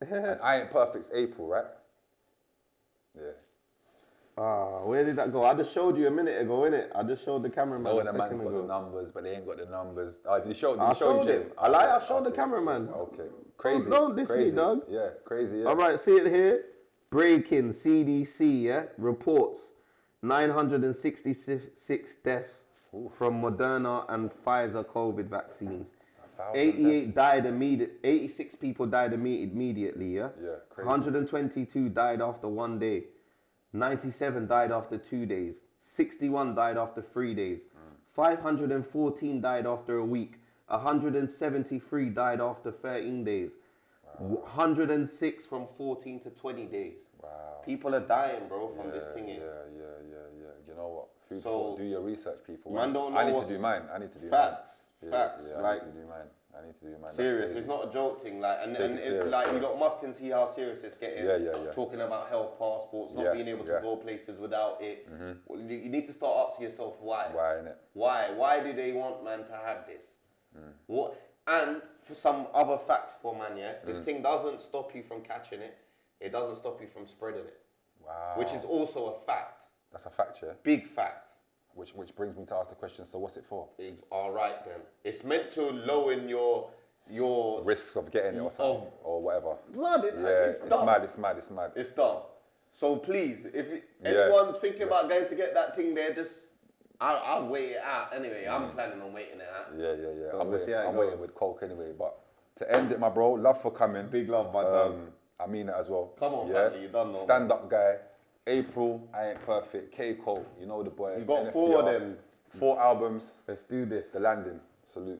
And I Ain't Perfect's April, right? Yeah. Where did that go? I just showed you a minute ago, innit? I just showed the cameraman No, a the second man's got ago. the numbers, but they ain't got the numbers. Did you show? I showed him. I showed the cameraman. Okay. Crazy. Don't diss me, crazy. dog. Yeah, crazy. Yeah. All right, see it here. Breaking CDC, yeah, reports 966 deaths from Moderna and Pfizer COVID vaccines. 88 died immediately. 86 people died immediately, yeah? Yeah, crazy. 122 died after 1 day. 97 died after 2 days. 61 died after 3 days. 514 died after a week. 173 died after 13 days. 106 from 14 to 20 days. Wow. People are dying, bro, from this thing here. Yeah. You know what? Food So, for, do your research, people. man don't know I need what's- to do mine. I need to do Facts. mine. Facts. Yeah, Like, I need to do mine. That's serious. crazy. It's not a joke thing. Like, and Take it it, serious, like yeah. you lot must can see how serious it's getting. Yeah. Talking about health passports, not Yeah, being able to yeah. go places without it. Well, you need to start asking yourself why. Why, innit? Why? Why do they want man to have this? What? And for some other facts for man, yeah, this thing doesn't stop you from catching it. It doesn't stop you from spreading it. Wow. Which is also a fact. That's a fact, yeah? Big fact. Which brings me to ask the question, so what's it for? It's all right then. It's meant to lower your Risks of getting it or something, or whatever. blood. It's dumb. mad. It's dumb. So please, if Yeah. anyone's thinking about going to get that thing there, just I'll wait it out. Anyway, I'm planning on waiting it out. Yeah. So I'm we'll see how it waiting goes. with Koke anyway, but to end it, my bro, love for coming. Big love, my dog. I mean it as well. Come on, family, you done know. Stand up guy. April, I Ain't Perfect. K-Cole, you know the boy. You got NFTR. 4 of them. 4 albums. Let's do this. The Landing. Salute.